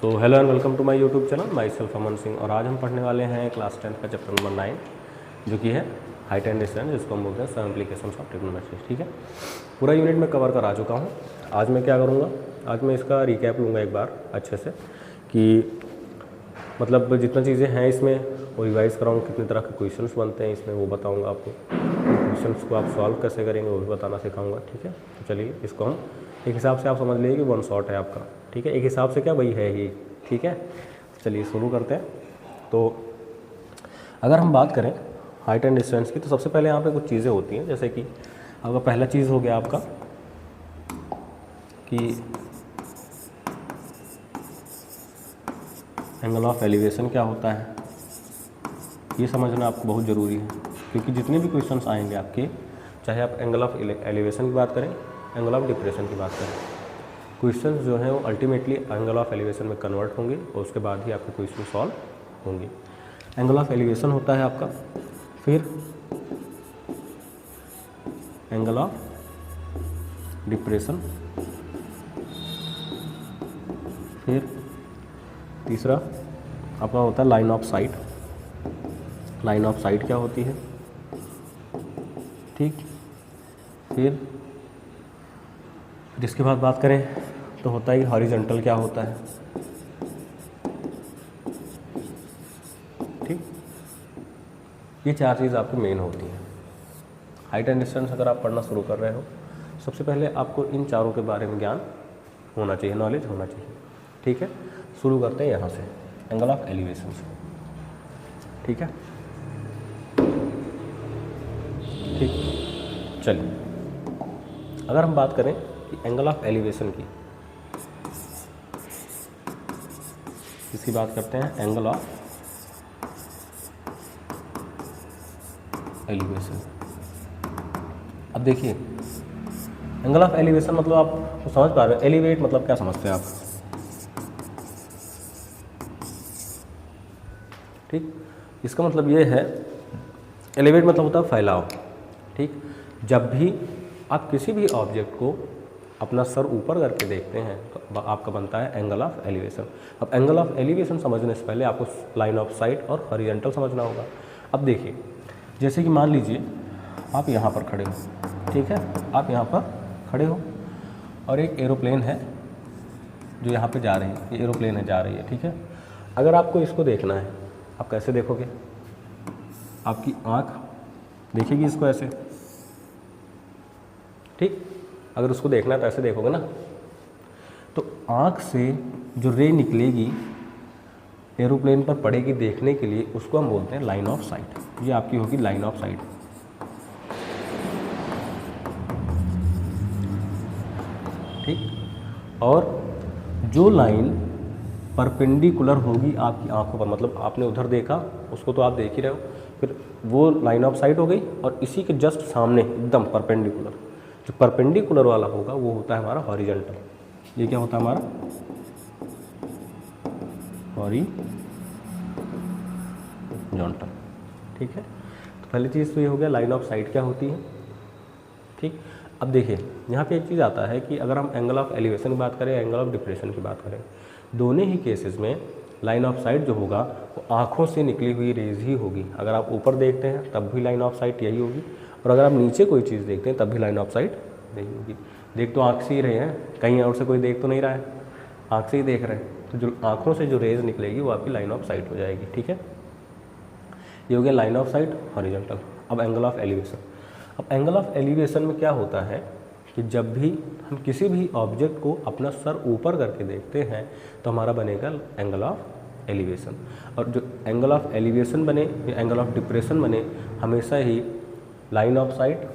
So hello and welcome to my YouTube channel myself Aman Singh. और आज हम पढ़ने वाले हैं क्लास 10 का चैप्टर नंबर 9 जो कि है हाइट एंड डिस्टेंस, जिसको हम बोलते हैं सम एप्लीकेशंस ऑफ ट्रिग्नोमेट्री। ठीक है, पूरा यूनिट में कवर कर आ चुका हूँ। आज मैं क्या करूँगा, आज मैं इसका रिकैप लूँगा एक बार अच्छे से कि मतलब जितना चीज़ें हैं इसमें वो रिवाइज़ कराऊँगा, कितने तरह के क्वेश्चंस बनते हैं इसमें वो बताऊँगा आपको, क्वेश्चंस को आप सॉल्व कैसे करेंगे वो भी बताना सिखाऊँगा। ठीक है, तो चलिए इसको हम एक हिसाब से आप समझ लीजिए कि वन शॉट है आपका। ठीक है, एक हिसाब से क्या वही है ही। ठीक है, चलिए शुरू करते हैं। तो अगर हम बात करें हाइट एंड डिस्टेंस की, तो सबसे पहले यहाँ पे कुछ चीज़ें होती हैं, जैसे कि आपका पहला चीज़ हो गया आपका कि एंगल ऑफ एलिवेशन क्या होता है, ये समझना आपको बहुत ज़रूरी है, क्योंकि जितने भी क्वेश्चंस आएंगे आपके, चाहे आप एंगल ऑफ एलिवेशन की बात करें, एंगल ऑफ डिप्रेशन की बात करें, क्वेश्चंस जो हैं वो अल्टीमेटली एंगल ऑफ एलिवेशन में कन्वर्ट होंगे और उसके बाद ही आपके क्वेश्चन सॉल्व होंगे। एंगल ऑफ एलिवेशन होता है आपका, फिर एंगल ऑफ डिप्रेशन, फिर तीसरा आपका होता है line of site. Line of site क्या होती है, ठीक। फिर जिसके बाद बात करें तो होता है कि हॉरिजॉन्टल क्या होता है, ठीक। ये चार चीज़ आपकी मेन होती हैं। हाइट एंड डिस्टेंस अगर आप पढ़ना शुरू कर रहे हो, सबसे पहले आपको इन चारों के बारे में ज्ञान होना चाहिए, नॉलेज होना चाहिए। ठीक है, शुरू करते हैं यहाँ से एंगल ऑफ एलिवेशन से। ठीक है, ठीक, चलिए अगर हम बात करें कि एंगल ऑफ एलिवेशन की, इसकी बात करते हैं एंगल ऑफ एलिवेशन। अब देखिए एंगल ऑफ एलिवेशन मतलब आप तो समझ पा रहे हो, एलिवेट मतलब क्या समझते हैं आप, ठीक। इसका मतलब ये है, एलिवेट मतलब होता है फैलाव, ठीक। जब भी आप किसी भी ऑब्जेक्ट को अपना सर ऊपर करके देखते हैं तो आपका बनता है एंगल ऑफ एलिवेशन। अब एंगल ऑफ एलिवेशन समझने से पहले आपको लाइन ऑफ साइट और हॉरिजॉन्टल समझना होगा। अब देखिए, जैसे कि मान लीजिए आप यहाँ पर खड़े हो, ठीक है, आप यहाँ पर खड़े हो और एक एरोप्लेन है जो यहाँ पे जा रही है, ये एरोप्लेन है जा रही है, ठीक है। अगर आपको इसको देखना है, आप कैसे देखोगे, आपकी आँख देखेगी इसको ऐसे, ठीक। अगर उसको देखना है तो ऐसे देखोगे ना, तो आँख से जो रे निकलेगी एरोप्लेन पर पड़ेगी देखने के लिए, उसको हम बोलते हैं लाइन ऑफ साइट। ये आपकी होगी लाइन ऑफ साइट, ठीक। और जो लाइन परपेंडिकुलर होगी आपकी आंखों पर, मतलब आपने उधर देखा उसको तो आप देख ही रहे हो, फिर वो लाइन ऑफ साइट हो गई। और इसी के जस्ट सामने एकदम परपेंडिकुलर, जो परपेंडिकुलर वाला होगा वो होता है हमारा हॉरिजॉन्टल। ये क्या होता है हमारा हॉरिजॉन्टल, ठीक है। तो पहली चीज़ तो ये हो गया लाइन ऑफ साइट क्या होती है, ठीक। अब देखिए यहाँ पे एक चीज़ आता है कि अगर हम एंगल ऑफ एलिवेशन की बात करें, एंगल ऑफ डिप्रेशन की बात करें, दोनों ही केसेस में लाइन ऑफ साइट जो होगा वो आँखों से निकली हुई रेज ही होगी। अगर आप ऊपर देखते हैं तब भी लाइन ऑफ साइट यही होगी, और अगर आप नीचे कोई चीज़ देखते हैं तब भी लाइन ऑफ साइट यही होगी। देख तो आँख से ही रहे हैं, कहीं और से कोई देख तो नहीं रहा है, आँख से ही देख रहे हैं, तो जो आँखों से जो रेज निकलेगी वो आपकी लाइन ऑफ साइट हो जाएगी। ठीक है, ये हो गया लाइन ऑफ साइट, हॉरिजॉन्टल। अब एंगल ऑफ एलिवेशन। अब एंगल ऑफ एलिवेशन में क्या होता है कि जब भी हम किसी भी ऑब्जेक्ट को अपना सर ऊपर करके देखते हैं तो हमारा बनेगा एंगल ऑफ एलिवेशन। और जो एंगल ऑफ एलिवेशन बने या एंगल ऑफ डिप्रेशन बने, हमेशा ही लाइन ऑफ साइट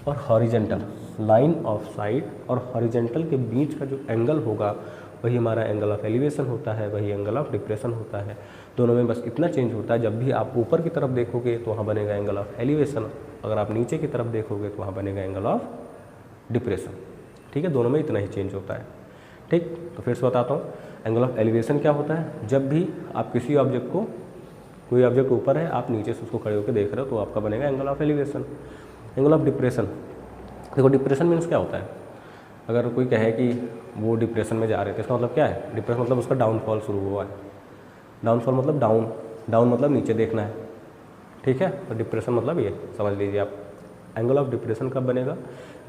और हॉरिजॉन्टल, लाइन ऑफ साइट और हॉरिजॉन्टल के बीच का जो एंगल होगा वही हमारा एंगल ऑफ एलिवेशन होता है, वही एंगल ऑफ डिप्रेशन होता है। दोनों में बस इतना चेंज होता है, जब भी आप ऊपर की तरफ देखोगे तो वहाँ बनेगा एंगल ऑफ एलिवेशन, अगर आप नीचे की तरफ देखोगे तो वहाँ बनेगा एंगल ऑफ डिप्रेशन। ठीक है, दोनों में इतना ही चेंज होता है। ठीक, तो फिर से बताता हूँ, एंगल ऑफ एलिवेशन क्या होता है, जब भी आप किसी ऑब्जेक्ट को, कोई ऑब्जेक्ट ऊपर है, आप नीचे से उसको खड़े होकर देख रहे हो तो आपका बनेगा angle of elevation. Angle of depression, देखो डिप्रेशन मीन्स क्या होता है, अगर कोई कहे कि वो डिप्रेशन में जा रहे थे, इसका मतलब क्या है? डिप्रेशन मतलब उसका डाउनफॉल शुरू हुआ है। डाउनफॉल मतलब डाउन मतलब नीचे देखना है, ठीक है। और डिप्रेशन मतलब ये समझ लीजिए आप। एंगल ऑफ डिप्रेशन कब बनेगा?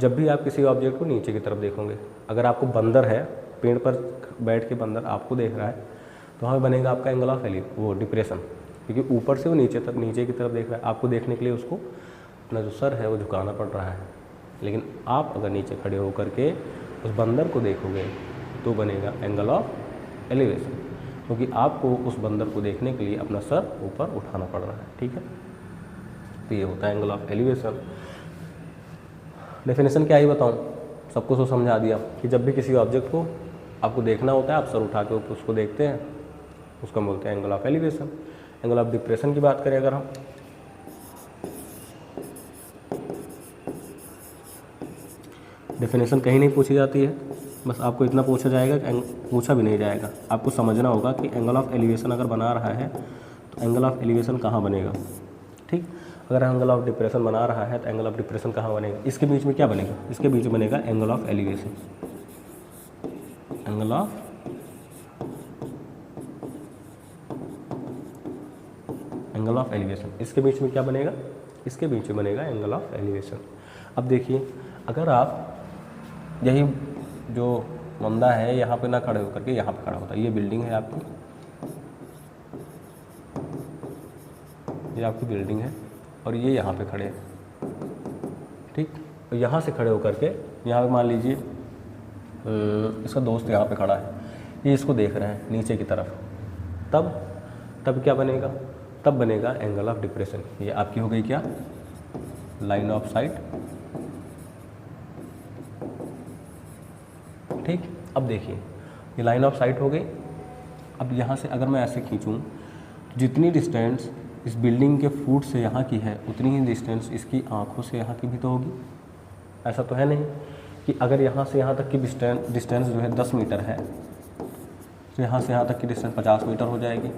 जब भी आप किसी ऑब्जेक्ट को नीचे की तरफ देखोगे। अगर आपको बंदर है, पेड़ पर बैठ के बंदर आपको देख रहा है, तो वहाँ बनेगा आपका एंगल ऑफ वो डिप्रेशन, क्योंकि ऊपर से वो नीचे की तरफ देख रहा है। आपको देखने के लिए उसको अपना जो सर है वो झुकाना पड़ रहा है। लेकिन आप अगर नीचे खड़े होकर के उस बंदर को देखोगे तो बनेगा एंगल ऑफ एलिवेशन, क्योंकि आपको उस बंदर को देखने के लिए अपना सर ऊपर उठाना पड़ रहा है, ठीक है। तो ये होता है एंगल ऑफ एलिवेशन। डेफिनेशन क्या ही बताऊँ, सबको तो समझा दिया कि जब भी किसी ऑब्जेक्ट को आपको देखना होता है, आप सर उठा के उसको देखते हैं, उसको बोलते हैं angle of elevation. Angle of depression की बात करें अगर हम, डेफिनेशन कहीं नहीं पूछी जाती है, बस आपको इतना पूछा जाएगा कि पूछा भी नहीं जाएगा, आपको समझना होगा कि एंगल ऑफ एलिवेशन अगर बना रहा है तो एंगल ऑफ एलिवेशन कहाँ बनेगा, ठीक। अगर एंगल ऑफ डिप्रेशन बना रहा है तो एंगल ऑफ डिप्रेशन कहाँ बनेगा? इसके बीच में क्या बनेगा? इसके बीच में बनेगा angle of elevation. Angle of elevation, इसके बीच में क्या बनेगा? इसके बीच में बनेगा एंगल ऑफ एलिवेशन। अब देखिए, अगर आप यही जो बंदा है यहाँ पे ना खड़े होकर के यहाँ पे खड़ा होता है, ये बिल्डिंग है आपकी, ये आपकी बिल्डिंग है और ये यहाँ पे खड़े हैं, ठीक। तो यहाँ से खड़े होकर के यहाँ पे मान लीजिए इसका दोस्त यहाँ पे खड़ा है, ये इसको देख रहे हैं नीचे की तरफ, तब क्या बनेगा? तब बनेगा एंगल ऑफ डिप्रेशन। ये आपकी हो गई क्या? लाइन ऑफ साइट, ठीक। अब देखिए, ये लाइन ऑफ साइट हो गई। अब यहाँ से अगर मैं ऐसे खींचूँ, जितनी डिस्टेंस इस बिल्डिंग के फुट से यहाँ की है उतनी ही डिस्टेंस इसकी आँखों से यहाँ की भी तो होगी। ऐसा तो है नहीं कि अगर यहाँ से यहाँ तक की डिस्टेंस जो है 10 मीटर है तो यहाँ से यहाँ तक की डिस्टेंस 50 मीटर हो जाएगी,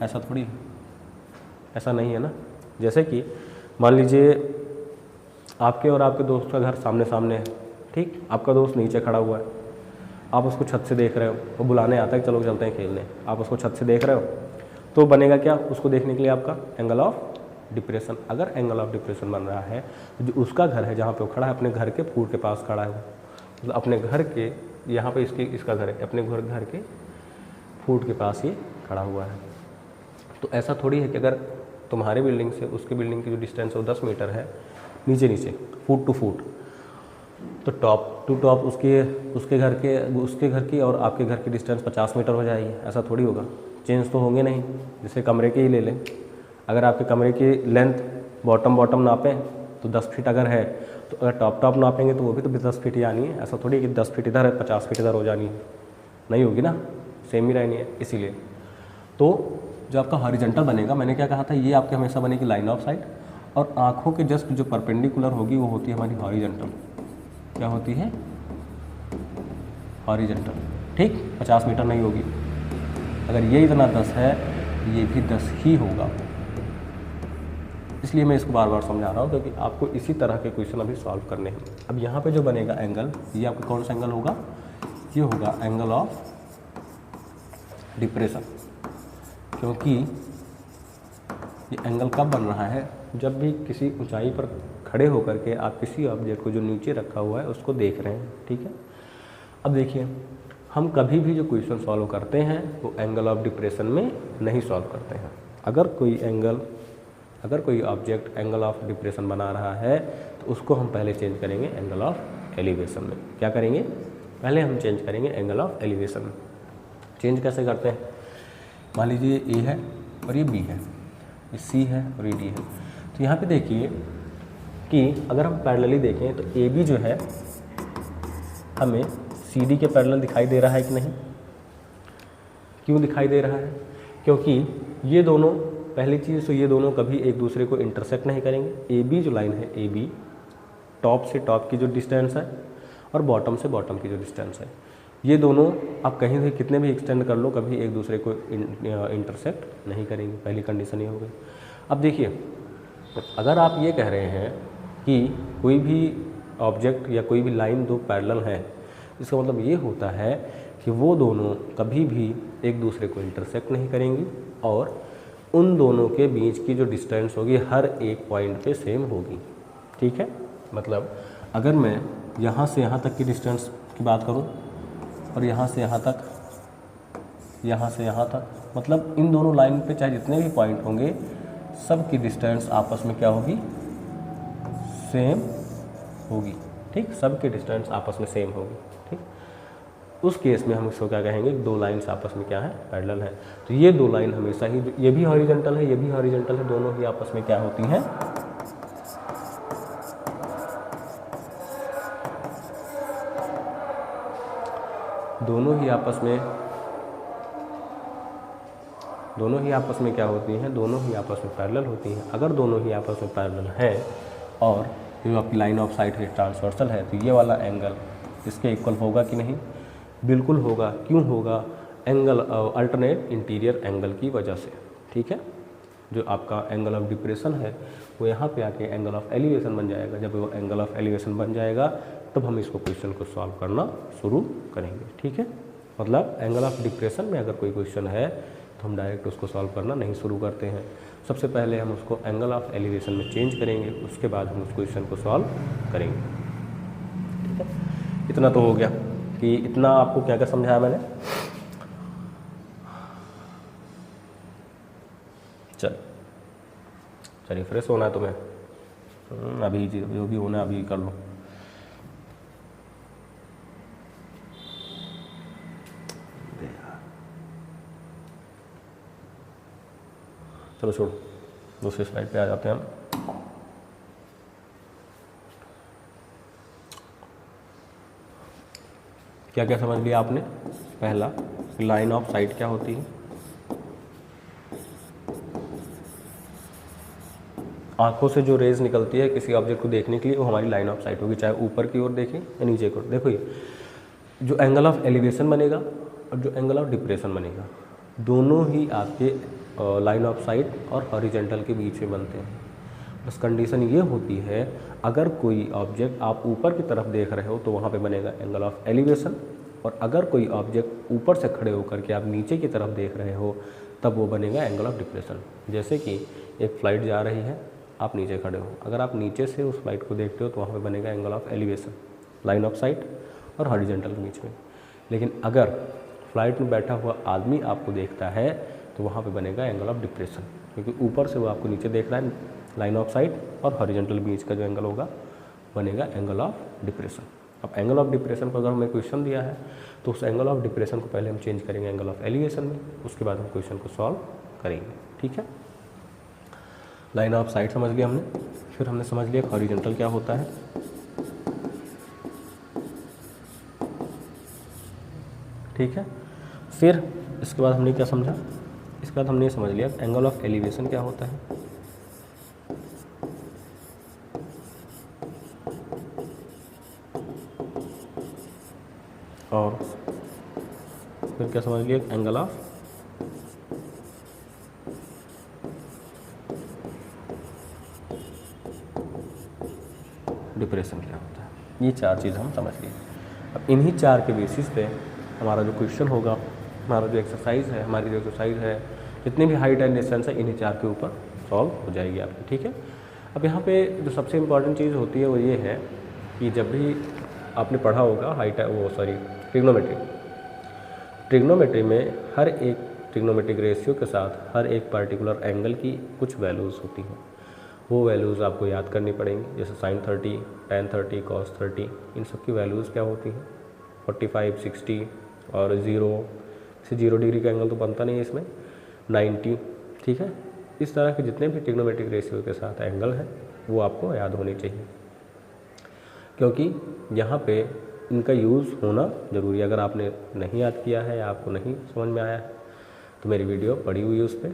ऐसा थोड़ी है, ऐसा नहीं है ना। जैसे कि मान लीजिए आपके और आपके दोस्त का घर सामने सामने है, ठीक। आपका दोस्त नीचे खड़ा हुआ है, आप उसको छत से देख रहे हो, वो बुलाने आता है चलो चलते हैं खेलने, आप उसको छत से देख रहे हो, तो बनेगा क्या? उसको देखने के लिए आपका एंगल ऑफ डिप्रेशन। अगर एंगल ऑफ डिप्रेशन बन रहा है तो जो उसका घर है जहाँ पे वो खड़ा है, अपने घर के फुट के पास खड़ा है, मतलब अपने घर के यहाँ पे इसका घर है, अपने घर के फुट के पास ही खड़ा हुआ है। तो ऐसा थोड़ी है कि अगर तुम्हारे बिल्डिंग से उसके बिल्डिंग की जो डिस्टेंस है वो 10 मीटर है नीचे फुट टू फुट, तो टॉप टू टॉप उसके घर की और आपके घर की डिस्टेंस 50 मीटर हो जाएगी। ऐसा थोड़ी होगा, चेंज तो होंगे नहीं। जैसे कमरे के ही ले लें, अगर आपके कमरे की लेंथ बॉटम नापें तो 10 फीट अगर है, तो अगर टॉप नापेंगे तो वो भी तो 10 फीट ही आनी है। ऐसा थोड़ी कि 10 फीट इधर है 50 फीट इधर हो जानी है, नहीं होगी ना, सेम ही रहनी है। इसीलिए तो जो आपका हॉरिजॉन्टल बनेगा, मैंने क्या कहा था, ये आपके हमेशा बनेगी लाइन ऑफ साइट, और आँखों के जस्ट जो परपेंडिकुलर होगी वो होती है हमारी हॉरिजॉन्टल। क्या होती है? हॉरिजॉन्टल, ठीक। 50 मीटर नहीं होगी। अगर ये इतना 10 है, ये भी 10 ही होगा। इसलिए मैं इसको बार बार समझा रहा हूँ क्योंकि आपको इसी तरह के क्वेश्चन अभी सॉल्व करने हैं। अब यहाँ पे जो बनेगा एंगल, ये आपका कौन सा एंगल होगा? ये होगा एंगल ऑफ डिप्रेशन, क्योंकि ये एंगल कब बन रहा है? जब भी किसी ऊंचाई पर खड़े होकर के आप किसी ऑब्जेक्ट को जो नीचे रखा हुआ है उसको देख रहे हैं, ठीक है। अब देखिए, हम कभी भी जो क्वेश्चन सॉल्व करते हैं वो एंगल ऑफ डिप्रेशन में नहीं सॉल्व करते हैं। अगर कोई ऑब्जेक्ट एंगल ऑफ डिप्रेशन बना रहा है तो उसको हम पहले चेंज करेंगे एंगल ऑफ एलिवेशन में। क्या करेंगे? पहले हम चेंज करेंगे एंगल ऑफ एलिवेशन में। चेंज कैसे करते हैं? मान लीजिए ए है और ये बी है, ये सी है और ये डी है। तो यहाँ पे देखिए कि अगर हम पैरेलली देखें तो ए बी जो है हमें सी डी के पैरेलल दिखाई दे रहा है कि नहीं? क्यों दिखाई दे रहा है? क्योंकि ये दोनों, पहली चीज़ तो ये दोनों कभी एक दूसरे को इंटरसेक्ट नहीं करेंगे। ए बी जो लाइन है, ए बी टॉप से टॉप की जो डिस्टेंस है और बॉटम से बॉटम की जो डिस्टेंस है, ये दोनों आप कहीं भी कितने भी एक्सटेंड कर लो कभी एक दूसरे को इंटरसेक्ट नहीं करेंगे। पहली कंडीशन ये हो गई। अब देखिए, अगर आप ये कह रहे हैं कि कोई भी ऑब्जेक्ट या कोई भी लाइन दो पैरेलल है इसका मतलब ये होता है कि वो दोनों कभी भी एक दूसरे को इंटरसेक्ट नहीं करेंगी और उन दोनों के बीच की जो डिस्टेंस होगी हर एक पॉइंट पे सेम होगी। ठीक है, मतलब अगर मैं यहाँ से यहाँ तक की डिस्टेंस की बात करूँ और यहाँ से यहाँ तक, यहाँ से यहाँ तक, मतलब इन दोनों लाइन पे चाहे जितने भी पॉइंट होंगे सब की डिस्टेंस आपस में क्या होगी, सेम होगी। ठीक, सब की डिस्टेंस आपस में सेम होगी। ठीक, उस केस में हम इसको क्या कहेंगे, दो लाइन्स आपस में क्या है, पैरेलल है। तो ये दो लाइन हमेशा ही, ये भी हॉरिजॉन्टल है, ये भी हॉरिजॉन्टल है, दोनों ही आपस में क्या होती हैं, दोनों ही आपस में क्या होती हैं, दोनों ही आपस में पैरेलल होती हैं। अगर दोनों ही आपस में पैरेलल हैं और जो आपकी लाइन ऑफ साइट है ट्रांसवर्सल है, तो ये वाला एंगल इसके इक्वल होगा कि नहीं, बिल्कुल होगा। क्यों होगा, एंगल अल्टरनेट इंटीरियर एंगल की वजह से। ठीक है, जो आपका एंगल ऑफ डिप्रेशन है वो यहाँ पे आके एंगल ऑफ एलिवेशन बन जाएगा। जब वो एंगल ऑफ एलिवेशन बन जाएगा तब हम इसको क्वेश्चन को सॉल्व करना शुरू करेंगे। ठीक है, मतलब एंगल ऑफ डिप्रेशन में अगर कोई क्वेश्चन है तो हम डायरेक्ट उसको सॉल्व करना नहीं शुरू करते हैं। सबसे पहले हम उसको एंगल ऑफ एलिवेशन में चेंज करेंगे, उसके बाद हम उस क्वेश्चन को सॉल्व करेंगे। ठीक है, इतना तो हो गया कि इतना आपको क्या क्या समझाया मैंने। चलिए फ्रेश होना है तुम्हें, अभी जो भी होना है अभी कर लो। चलो छोड़ो, दूसरी स्लाइड पे आ जाते हैं हम। क्या क्या समझ लिया आपने, पहला लाइन ऑफ साइट क्या होती है, आंखों से जो रेज निकलती है किसी ऑब्जेक्ट को देखने के लिए वो हमारी लाइन ऑफ साइट होगी, चाहे ऊपर की ओर देखें या नीचे की ओर। देखो ये जो एंगल ऑफ एलिवेशन बनेगा और जो एंगल ऑफ डिप्रेशन बनेगा, दोनों ही आपके लाइन ऑफ साइट और हॉरिजॉन्टल के बीच में बनते हैं। बस कंडीशन ये होती है, अगर कोई ऑब्जेक्ट आप ऊपर की तरफ देख रहे हो तो वहाँ पे बनेगा एंगल ऑफ एलिवेशन, और अगर कोई ऑब्जेक्ट ऊपर से खड़े होकर के आप नीचे की तरफ देख रहे हो तब वो बनेगा एंगल ऑफ डिप्रेशन। जैसे कि एक फ़्लाइट जा रही है, आप नीचे खड़े हो, अगर आप नीचे से उस फ्लाइट को देखते हो तो वहाँ पे बनेगा angle of elevation, line of site और हॉरिजॉन्टल के बीच में। लेकिन अगर फ्लाइट में बैठा हुआ आदमी आपको देखता है तो वहाँ पे बनेगा एंगल ऑफ डिप्रेशन, क्योंकि ऊपर से वो आपको नीचे देख रहा है। लाइन ऑफ साइट और हॉरिजॉन्टल बीच का जो एंगल होगा बनेगा एंगल ऑफ डिप्रेशन। अब एंगल ऑफ डिप्रेशन को अगर हमें क्वेश्चन दिया है तो उस एंगल ऑफ डिप्रेशन को पहले हम चेंज करेंगे एंगल ऑफ एलिवेशन में, उसके बाद हम क्वेश्चन को सॉल्व करेंगे। ठीक है, लाइन ऑफ साइट समझ लिया हमने, फिर हमने समझ लिया हॉरिजॉन्टल क्या होता है। ठीक है, फिर इसके बाद हमने क्या समझा, इसके बाद हमने समझ लिया एंगल ऑफ एलिवेशन क्या होता है, और फिर क्या समझ लिया एंगल ऑफ डिप्रेशन क्या होता है। ये चार चीज़ हम समझ लिए। अब इन्हीं चार के बेसिस पे हमारा जो क्वेश्चन होगा, हमारा जो एक्सरसाइज है, हमारी जो एक्सरसाइज है, जितने भी हाइट एंड डिस्टेंस है, इन्हीं चार के ऊपर सॉल्व हो जाएगी आपकी। ठीक है, अब यहाँ पे जो सबसे इम्पॉर्टेंट चीज़ होती है वो ये है कि जब भी आपने पढ़ा होगा ट्रिग्नोमेट्री में हर एक ट्रिग्नोमेट्रिक रेशियो के साथ हर एक पर्टिकुलर एंगल की कुछ वैल्यूज़ होती हैं। वो वैल्यूज़ आपको याद करनी पड़ेंगी, जैसे sin 30, tan 30, cos 30, इन सब की वैल्यूज़ क्या होती हैं, 45, 60 और 0 से 0 डिग्री का एंगल तो बनता नहीं है इसमें, 90। ठीक है, इस तरह के जितने भी ट्रिग्नोमेट्रिक रेशियो के साथ एंगल हैं वो आपको याद होने चाहिए, क्योंकि यहाँ पे इनका यूज़ होना ज़रूरी है। अगर आपने नहीं याद किया है या आपको नहीं समझ में आया है तो मेरी वीडियो पड़ी हुई है उस पर,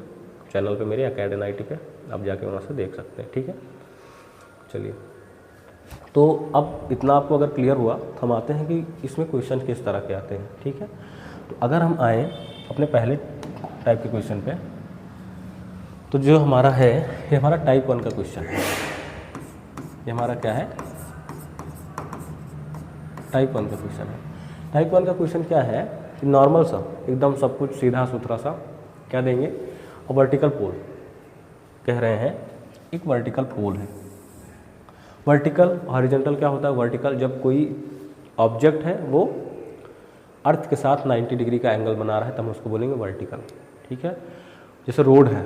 चैनल पे मेरे अकेडमी IT पे, आप जाके वहाँ से देख सकते हैं। ठीक है, चलिए, तो अब इतना आपको अगर क्लियर हुआ तो हम आते हैं कि इसमें क्वेश्चन किस तरह के आते हैं। ठीक है, तो अगर हम आए अपने पहले टाइप के क्वेश्चन पे, तो जो हमारा है ये हमारा टाइप 1 का क्वेश्चन है। ये हमारा क्या है, टाइप 1 का क्वेश्चन है। टाइप 1 का क्वेश्चन क्या है कि नॉर्मल सा एकदम सब कुछ सीधा सुथरा सा क्या देंगे, और वर्टिकल पोल कह रहे हैं, एक वर्टिकल पोल है। वर्टिकल हॉरिजॉन्टल क्या होता है, वर्टिकल जब कोई ऑब्जेक्ट है वो अर्थ के साथ 90 डिग्री का एंगल बना रहा है तब हम उसको बोलेंगे वर्टिकल। ठीक है, जैसे रोड है,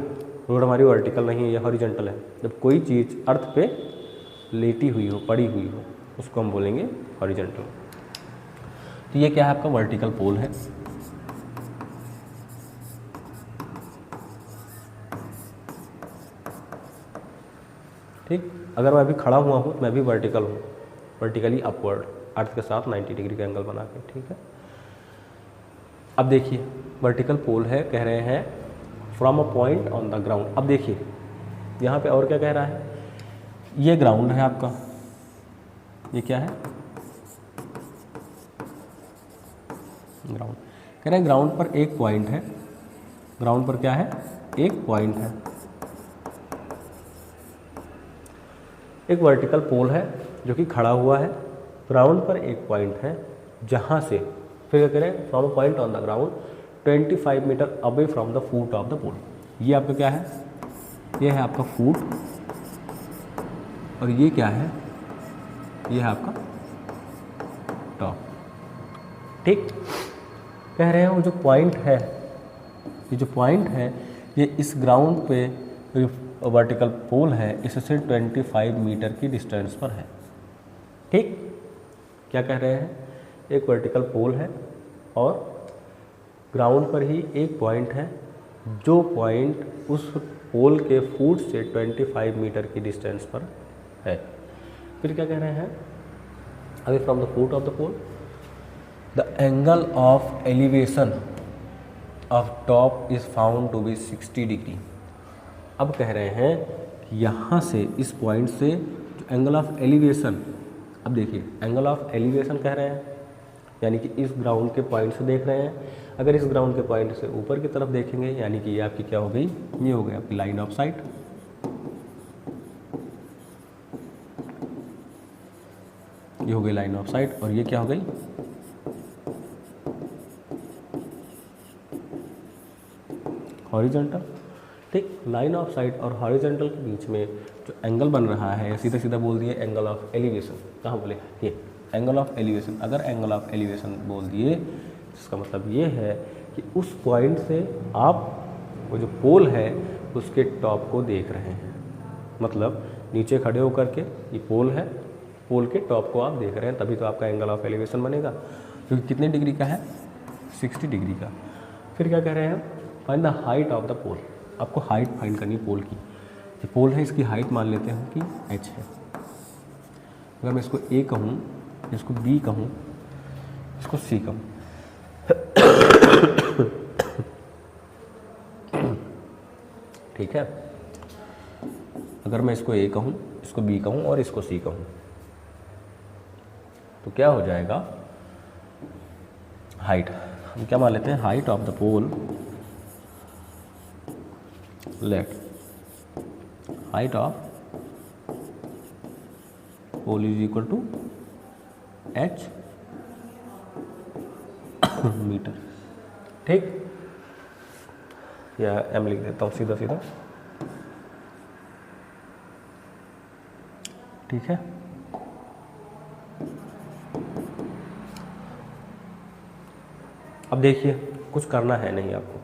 रोड हमारी वर्टिकल नहीं है, ये हॉरिजॉन्टल है। जब कोई चीज़ अर्थ पे लेटी हुई हो, पड़ी हुई हो, उसको हम बोलेंगे हॉरिजॉन्टल। तो ये क्या है, आपका वर्टिकल पोल है। ठीक, अगर मैं अभी खड़ा हुआ हूँ मैं भी वर्टिकल हूँ, वर्टिकली अपवर्ड, अर्थ के साथ 90 डिग्री का एंगल बना के। ठीक है, अब देखिए वर्टिकल पोल है, कह रहे हैं from a point on the ground. अब देखिए यहाँ पे और क्या कह रहा है, ये ग्राउंड है आपका, ये क्या है, ग्राउंड। कह रहे हैं ग्राउंड पर एक पॉइंट है, ग्राउंड पर क्या है, एक पॉइंट है, एक वर्टिकल पोल है जो कि खड़ा हुआ है, ग्राउंड पर एक पॉइंट है जहाँ से, फिर क्या करें, from a point on the ground 25 metre away from the foot of the pole. ये आपका क्या है, ये है आपका फुट, और ये क्या है, ये है आपका टॉप। ठीक, कह रहे हैं वो जो पॉइंट है, ये जो पॉइंट है ये इस ग्राउंड पे वर्टिकल पोल है, इससे 25 मीटर की डिस्टेंस पर है। ठीक, क्या कह रहे हैं, एक वर्टिकल पोल है और ग्राउंड पर ही एक पॉइंट है, जो पॉइंट उस पोल के फुट से 25 मीटर की डिस्टेंस पर है। फिर क्या कह रहे हैं, away from the foot of the pole the angle of elevation of top is found to be 60 degree. अब कह रहे हैं कि यहाँ से, इस पॉइंट से जो एंगल ऑफ एलिवेशन, अब देखिए एंगल ऑफ एलिवेशन कह रहे हैं, यानी कि इस ग्राउंड के पॉइंट से देख रहे हैं। अगर इस ग्राउंड के पॉइंट से ऊपर की तरफ देखेंगे, यानी कि ये आपकी क्या हो गई, ये हो गई आपकी लाइन ऑफ साइट। ये हो गई लाइन ऑफ साइट, और ये क्या हो गई, हॉरिजॉन्टल। ठीक, लाइन ऑफ साइट और हॉरिजॉन्टल के बीच में जो एंगल बन रहा है, सीधा सीधा बोल दिए एंगल ऑफ एलिवेशन। कहाँ बोले, ये एंगल ऑफ एलिवेशन। अगर एंगल ऑफ एलिवेशन बोल दिए, इसका मतलब ये है कि उस पॉइंट से आप वो जो पोल है उसके टॉप को देख रहे हैं, मतलब नीचे खड़े होकर के, ये पोल है, पोल के टॉप को आप देख रहे हैं, तभी तो आपका एंगल ऑफ एलिवेशन बनेगा, क्योंकि कितने डिग्री का है, 60 डिग्री का। फिर क्या कह रहे हैं, find the height of the pole. आपको हाइट फाइंड करनी पोल की। ये पोल है, इसकी हाइट मान लेते हैं कि h है। अगर मैं इसको a कहूँ, इसको b कहूँ, इसको c कहूँ, ठीक है। अगर मैं इसको a कहूँ, इसको b कहूँ और इसको c कहूँ, तो क्या हो जाएगा, हाइट हम क्या मान लेते हैं, height of the pole, let height of pole is equal to h metre. ठीक, या m लिख देता हूँ सीधा सीधा। ठीक है, अब देखिए कुछ करना है नहीं आपको।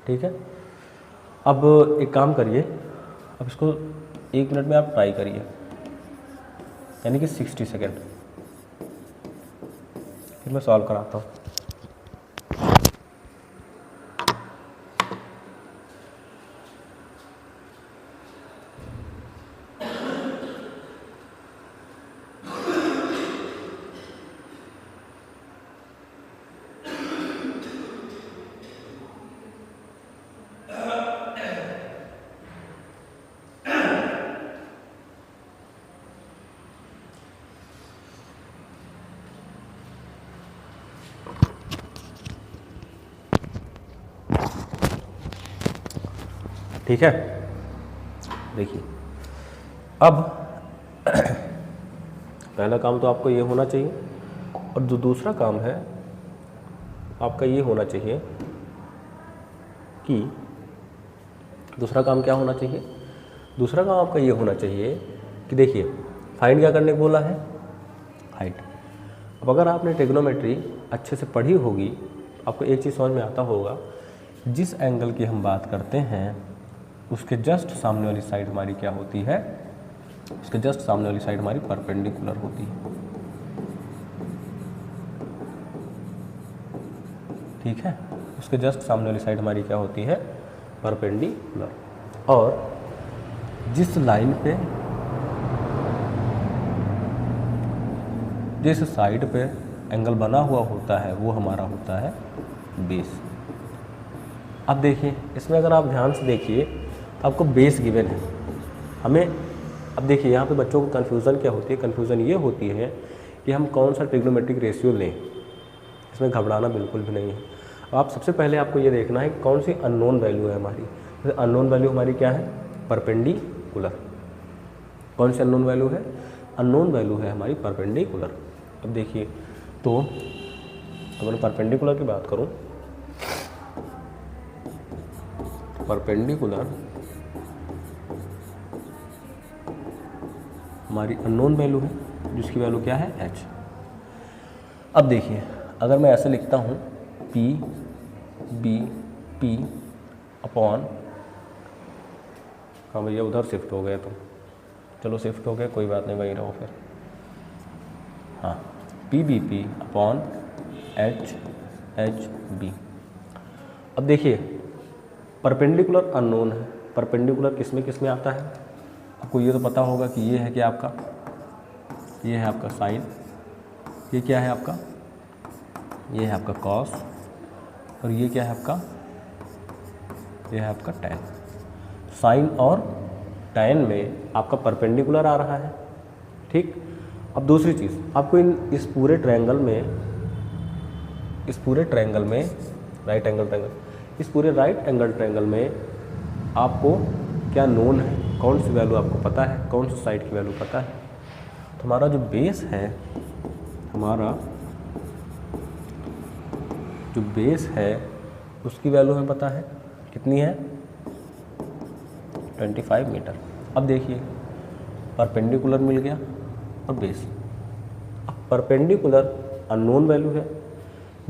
ठीक है, अब एक काम करिए, अब इसको 1 मिनट में आप ट्राई करिए, यानी कि 60 सेकेंड, फिर मैं सॉल्व कराता हूँ। ठीक है, देखिए अब पहला काम तो आपको ये होना चाहिए और जो दूसरा काम है आपका ये होना चाहिए कि दूसरा काम क्या होना चाहिए, दूसरा काम आपका ये होना चाहिए कि देखिए फाइंड क्या करने को बोला है, हाइट। अब अगर आपने ट्रिग्नोमेट्री अच्छे से पढ़ी होगी आपको एक चीज़ समझ में आता होगा, जिस एंगल की हम बात करते हैं उसके जस्ट सामने वाली साइड हमारी क्या होती है, उसके जस्ट सामने वाली साइड हमारी परपेंडिकुलर होती है। ठीक है, उसके जस्ट सामने वाली साइड हमारी क्या होती है, परपेंडिकुलर। और जिस लाइन पे, जिस साइड पे एंगल बना हुआ होता है वो हमारा होता है बेस। अब देखिए इसमें अगर आप ध्यान से देखिए आपको बेस गिवन है हमें। अब देखिए यहाँ पे बच्चों को कन्फ्यूज़न क्या होती है, कन्फ्यूज़न ये होती है कि हम कौन सा ट्रिग्नोमेट्रिक रेशियो लें। इसमें घबराना बिल्कुल भी नहीं है। आप सबसे पहले आपको ये देखना है कौन सी अननोन वैल्यू है हमारी। तो अननोन वैल्यू हमारी क्या है, परपेंडिकुलर। कौन सी अननोन वैल्यू है, अननोन वैल्यू है हमारी परपेंडिकुलर। अब देखिए तो अगर मैं परपेंडिकुलर की बात करूं, परपेंडिकुलर हमारी अननोन वैल्यू है जिसकी वैल्यू क्या है, h। अब देखिए अगर मैं ऐसे लिखता हूं p b p अपॉन, हाँ भैया उधर शिफ्ट हो गए तो चलो शिफ्ट हो गए कोई बात नहीं, वहीं रहो फिर। हाँ, P B P upon H H B. अब देखिए परपेंडिकुलर अननोन है, परपेंडिकुलर किस में आता है, आपको ये तो पता होगा कि ये है क्या आपका, ये है आपका साइन, ये क्या है आपका, ये है आपका कॉस, और ये क्या है आपका, ये है आपका टैन। साइन और टैन में आपका परपेंडिकुलर आ रहा है। ठीक, अब दूसरी चीज़ आपको इस पूरे ट्रायंगल में, राइट एंगल ट्रायंगल, इस पूरे राइट एंगल ट्रायंगल में आपको क्या नोन है, कौन सी वैल्यू आपको पता है, कौन सी साइड की वैल्यू पता है। तो हमारा जो बेस है, हमारा जो बेस है उसकी वैल्यू हमें पता है कितनी है, 25 मीटर। अब देखिए परपेंडिकुलर मिल गया और बेस। अब परपेंडिकुलर अननोन वैल्यू है,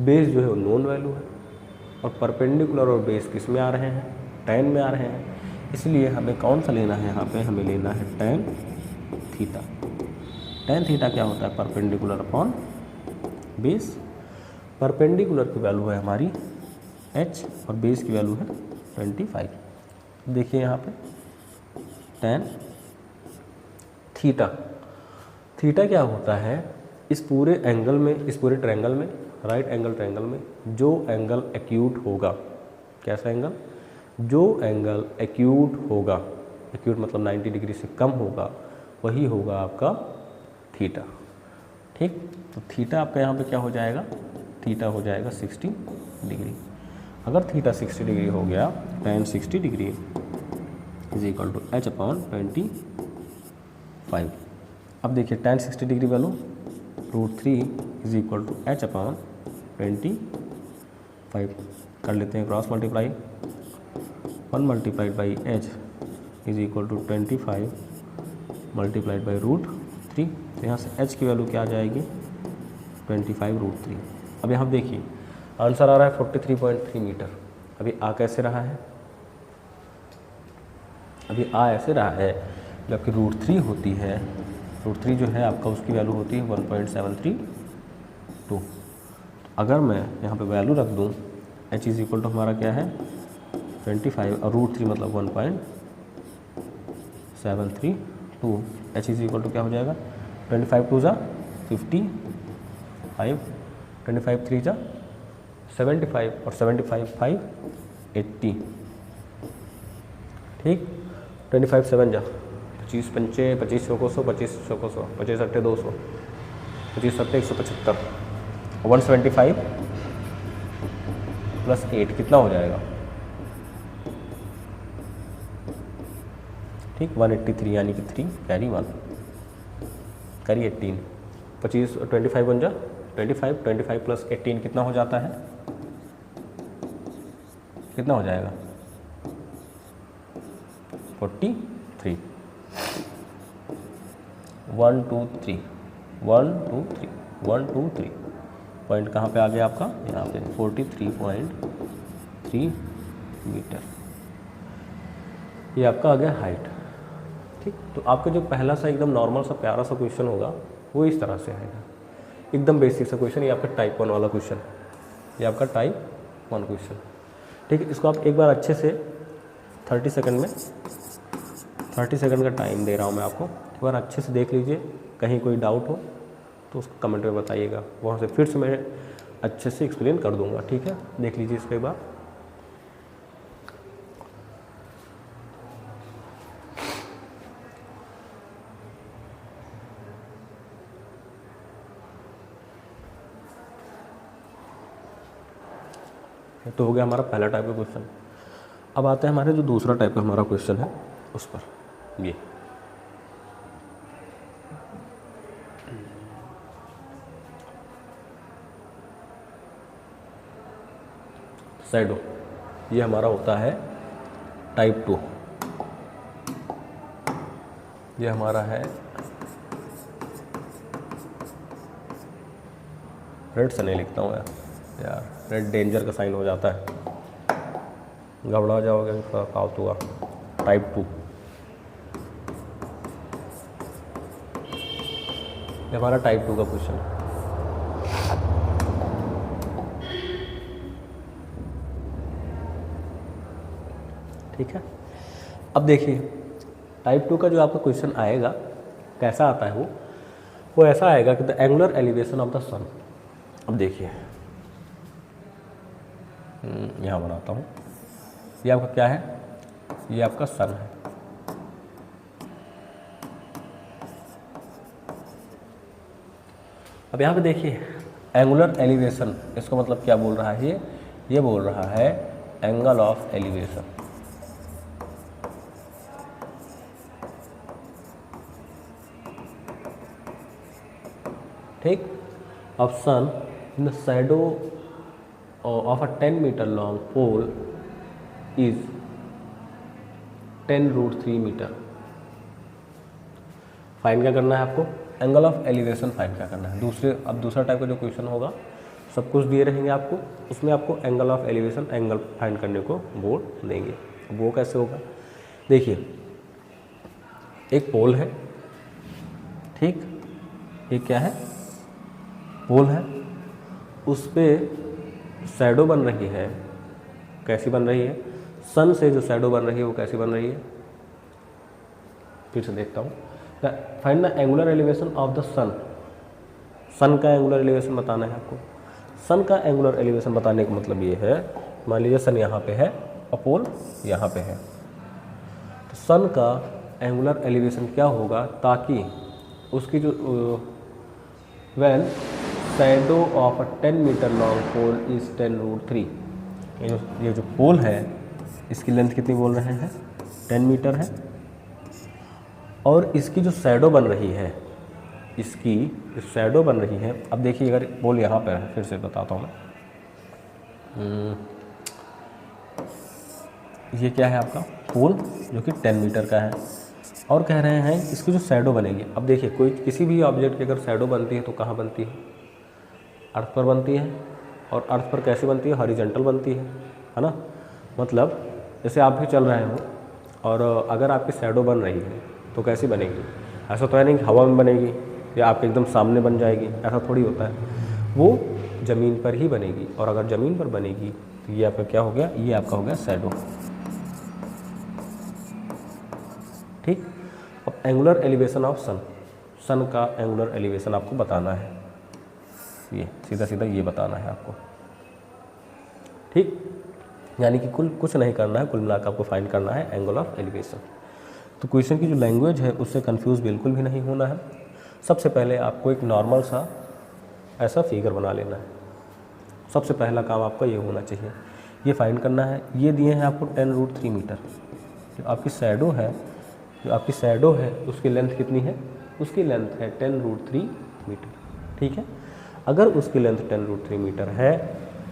बेस जो है वो नोन वैल्यू है, और परपेंडिकुलर और बेस किस में आ रहे हैं, टैन में आ रहे हैं। इसलिए हमें कौन सा लेना है, यहाँ पे हमें लेना है टैन थीटा। टैन थीटा क्या होता है, परपेंडिकुलर अपॉन बेस। परपेंडिकुलर की वैल्यू है हमारी h और बेस की वैल्यू है 25। देखिए यहाँ पे टैन थीटा, थीटा क्या होता है, इस पूरे एंगल में, इस पूरे ट्रायंगल में, राइट एंगल ट्रायंगल में जो एंगल एक्यूट होगा, कैसा एंगल, जो एंगल एक्यूट होगा, एक्यूट मतलब 90 डिग्री से कम होगा, वही होगा आपका थीटा। ठीक, तो थीटा आपका यहाँ पे क्या हो जाएगा, थीटा हो जाएगा 60 डिग्री। अगर थीटा 60 डिग्री हो गया, tan 60 degree is equal to h upon 25। अब देखिए tan 60 degree value √3 is equal to h upon 25 कर लेते हैं, cross multiply, 1 multiplied by h is equal to 25 multiplied by √3। तो यहाँ से h की वैल्यू क्या आ जाएगी, 25 √3। अब यहाँ देखिए आंसर आ रहा है 43.3 मीटर। अभी आ कैसे रहा है, अभी आ ऐसे रहा है जबकि √3 होती है, √3 जो है आपका उसकी वैल्यू होती है 1.732। अगर मैं यहाँ पे वैल्यू रख दूँ, h इज इक्वल टू हमारा क्या है 25 और √3 मतलब 1.732, h इज इक्वल टू क्या हो जाएगा 25 2 जा 55, 25 3 जा 75 और 75 5 80। ठीक, 25 7 जा 25 पंचे 25 चौको 100, 25 चौको 100, 25 अट्ठे 200, 25 सत्ते 175, 175 प्लस 8 कितना हो जाएगा, ठीक 183, यानी कि 3 कैरी 1 कैरी 18, 25 25 बन जा 25 प्लस 18 कितना हो जाता है, कितना हो जाएगा 43। 1 2 3 1 2 3 1 2 3 पॉइंट कहाँ पे आ गया आपका, यहाँ पे 43.3 मीटर, ये आपका आ गया हाइट। ठीक, तो आपका जो पहला सा एकदम नॉर्मल सा प्यारा सा क्वेश्चन होगा वो इस तरह से आएगा, एकदम बेसिक सा क्वेश्चन। ये आपका टाइप 1 वाला क्वेश्चन, ये आपका टाइप 1 क्वेश्चन। ठीक है, इसको आप एक बार अच्छे से 30 सेकंड में, 30 सेकंड का टाइम दे रहा हूँ मैं आपको, एक बार अच्छे से देख लीजिए, कहीं कोई डाउट हो तो उसको कमेंट में बताइएगा, वहाँ से फिर से मैं अच्छे से एक्सप्लेन कर दूँगा। ठीक है, देख लीजिए इसको एक बार। तो हो गया हमारा पहला टाइप का क्वेश्चन। अब आते हैं हमारे जो दूसरा टाइप का हमारा क्वेश्चन है उस पर। ये शैडो, ये हमारा होता है टाइप 2। ये हमारा है, रेड से नहीं लिखता हूँ यार, रेड डेंजर का साइन हो जाता है, घबरा जाओगे फालतू का। टाइप 2 ये हमारा टाइप 2 का क्वेश्चन है। ठीक है, अब देखिए टाइप 2 का जो आपका क्वेश्चन आएगा कैसा आता है, वो ऐसा आएगा कि the angular elevation of the sun. अब देखिए यहाँ बनाता हूँ, ये आपका क्या है, ये आपका सन है। अब यहाँ पे देखिए एंगुलर एलिवेशन, इसका मतलब क्या बोल रहा है, ये बोल रहा है एंगल ऑफ एलिवेशन। ठीक, of sun in the shadow of a 10 meter long pole is 10√3 metre. Find क्या करना है आपको, एंगल ऑफ एलिवेशन फाइंड क्या करना है। अब दूसरा टाइप का जो क्वेश्चन होगा सब कुछ दिए रहेंगे आपको, उसमें आपको angle of elevation angle find करने को बोल देंगे। वो कैसे होगा, देखिए एक पोल है, ठीक, ये क्या है, पोल है, उस पर शैडो बन रही है। कैसी बन रही है, सन से जो शैडो बन रही है वो कैसी बन रही है, फिर से देखता हूँ। Find the angular elevation of the sun. Sun का एंगुलर एलिवेशन बताना है आपको। सन का एंगुलर एलिवेशन बताने का मतलब ये है, मान लीजिए सन यहाँ पे है और पोल यहाँ पे है, तो सन का एंगुलर एलिवेशन क्या होगा, ताकि उसकी जो when shadow of a 10 metre long pole is 10√3, ये जो पोल है इसकी लेंथ कितनी बोल रहे हैं, 10 मीटर है, और इसकी जो शैडो बन रही है, इसकी जो शैडो बन रही है, अब देखिए अगर पोल यहाँ पर है, फिर से बताता हूँ मैं, ये क्या है आपका पोल जो कि 10 मीटर का है, और कह रहे हैं इसकी जो शैडो बनेगी। अब देखिए कोई किसी भी ऑब्जेक्ट की अगर शैडो बनती है तो कहाँ बनती है, अर्थ पर बनती है, और अर्थ पर कैसे बनती है, हॉरिजॉन्टल बनती है ना। मतलब जैसे आप भी चल रहे हो और अगर आपकी शैडो बन रही है तो कैसी बनेगी, ऐसा तो है नहीं कि हवा में बनेगी या आपके एकदम सामने बन जाएगी, ऐसा थोड़ी होता है, वो ज़मीन पर ही बनेगी। और अगर ज़मीन पर बनेगी तो ये आपका क्या हो गया, ये आपका हो गया शैडो। ठीक, अब angular elevation of sun, sun का एंगुलर एलिवेशन आपको बताना है, ये सीधा सीधा ये बताना है आपको। ठीक, यानी कि कुल कुछ नहीं करना है, कुल मिलाकर आपको फाइंड करना है एंगल ऑफ एलिवेशन। तो क्वेश्चन की जो लैंग्वेज है उससे कंफ्यूज बिल्कुल भी नहीं होना है। सबसे पहले आपको एक नॉर्मल सा ऐसा फिगर बना लेना है। सबसे पहला काम आपका ये होना चाहिए, ये फाइंड करना है। ये दिए हैं आपको 10√3 मीटर। जो आपकी शैडो है, उसकी लेंथ कितनी है, उसकी लेंथ है 10√3 मीटर। ठीक है, अगर उसकी लेंथ 10√3 मीटर है,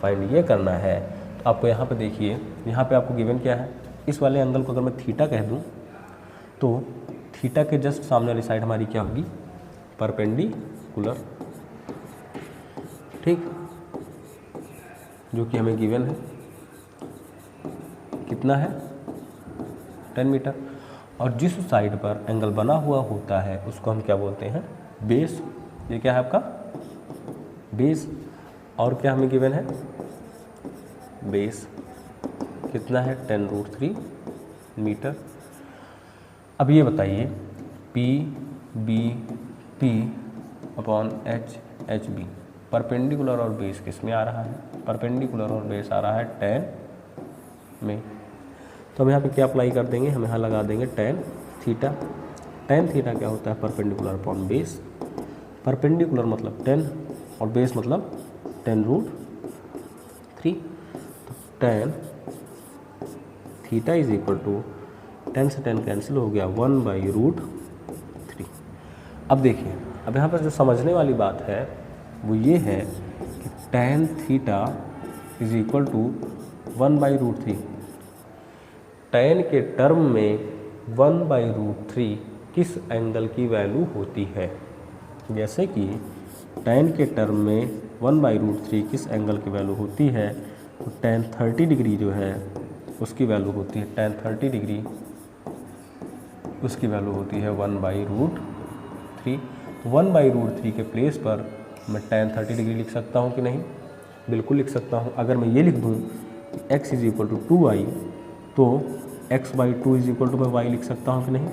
फाइंड ये करना है। तो आपको यहाँ पे देखिए, यहाँ पे आपको गिवन क्या है, इस वाले एंगल को अगर मैं थीटा कह दूँ तो थीटा के जस्ट सामने वाली साइड हमारी क्या होगी, परपेंडिकुलर, ठीक, जो कि हमें गिवन है, कितना है, 10 मीटर। और जिस साइड पर एंगल बना हुआ होता है उसको हम क्या बोलते हैं, बेस। ये क्या है आपका, बेस। और क्या हमें गिवन है, बेस कितना है, 10√3 मीटर। अब ये बताइए P B P upon H H B, perpendicular और बेस किस में आ रहा है, परपेंडिकुलर और बेस आ रहा है 10 में। तो हम यहाँ पे क्या अप्लाई कर देंगे, हम यहाँ लगा देंगे tan थीटा। tan थीटा क्या होता है, परपेंडिकुलर अपॉन बेस। परपेंडिकुलर मतलब 10 और बेस मतलब 10√3। तो tan theta is equal to 10 से 10 कैंसिल हो गया, 1/√3। अब देखिए, अब यहाँ पर जो समझने वाली बात है वो ये है कि tan theta is equal to 1/√3। tan के टर्म में 1/√3 किस एंगल की वैल्यू होती है। जैसे कि tan के टर्म में 1/√3 किस एंगल की वैल्यू होती है, तो tan 30 डिग्री जो है उसकी वैल्यू होती है, tan 30 डिग्री उसकी वैल्यू होती है 1/√3। 1/√3 के प्लेस पर मैं tan 30 डिग्री लिख सकता हूँ कि नहीं, बिल्कुल लिख सकता हूँ। अगर मैं ये लिख दूँ कि x is equal to 2y, तो x/2 इज इक्वल टू मैं y लिख सकता हूँ कि नहीं।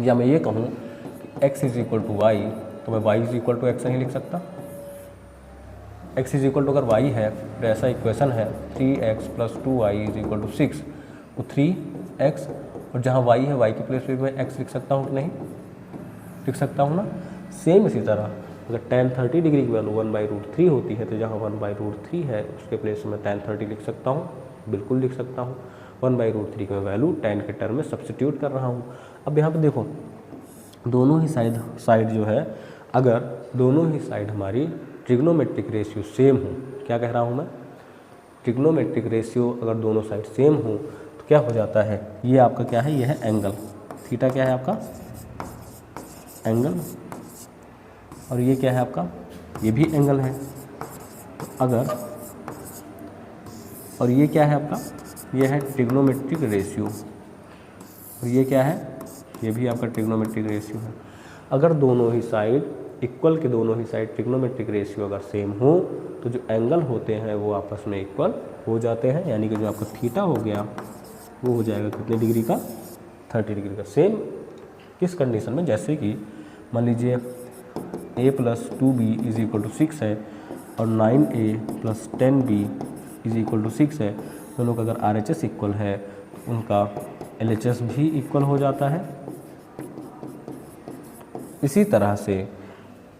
या मैं ये कहूँ कि x is equal to y, तो मैं y is equal to x नहीं लिख सकता। x इज इक्वल टू अगर y है तो ऐसा इक्वेशन है 3x + 2y is equal to 6, तो 3x, और जहाँ y है y की प्लेस पर मैं x लिख सकता हूँ कि नहीं, लिख सकता हूँ ना। सेम इसी तरह अगर tan 30 डिग्री की वैल्यू 1/√3 होती है, तो जहाँ 1/√3 है उसके प्लेस में tan 30 लिख सकता हूँ, बिल्कुल लिख सकता हूँ। 1/√3 की मैं वैल्यू tan के टर्म में सब्स्टिट्यूट कर रहा हूँ। अब यहाँ पे देखो, दोनों ही साइड जो है, अगर दोनों ही साइड हमारी ट्रिग्नोमेट्रिक रेशियो सेम हो, क्या कह रहा हूँ मैं, ट्रिग्नोमेट्रिक रेशियो अगर दोनों साइड सेम हो तो क्या हो जाता है, ये आपका क्या है, ये है एंगल थीटा, क्या है आपका एंगल, और ये क्या है आपका, ये भी एंगल है। तो अगर, और ये क्या है आपका, ये है ट्रिग्नोमेट्रिक रेशियो, और ये क्या है, ये भी आपका ट्रिग्नोमेट्रिक रेशियो है। अगर दोनों ही साइड इक्वल के दोनों ही साइड ट्रिग्नोमेट्रिक रेशियो अगर सेम हो तो जो एंगल होते हैं वो आपस में इक्वल हो जाते हैं, यानी कि जो आपका थीटा हो गया वो हो जाएगा कितने डिग्री का, 30 डिग्री का। सेम किस कंडीशन में, जैसे कि मान लीजिए a + 2b is equal to 6 है और 9a + 10b is equal to 6 है। दोनों का अगर RHS इक्वल है तो उनका LHS भी इक्वल हो जाता है। इसी तरह से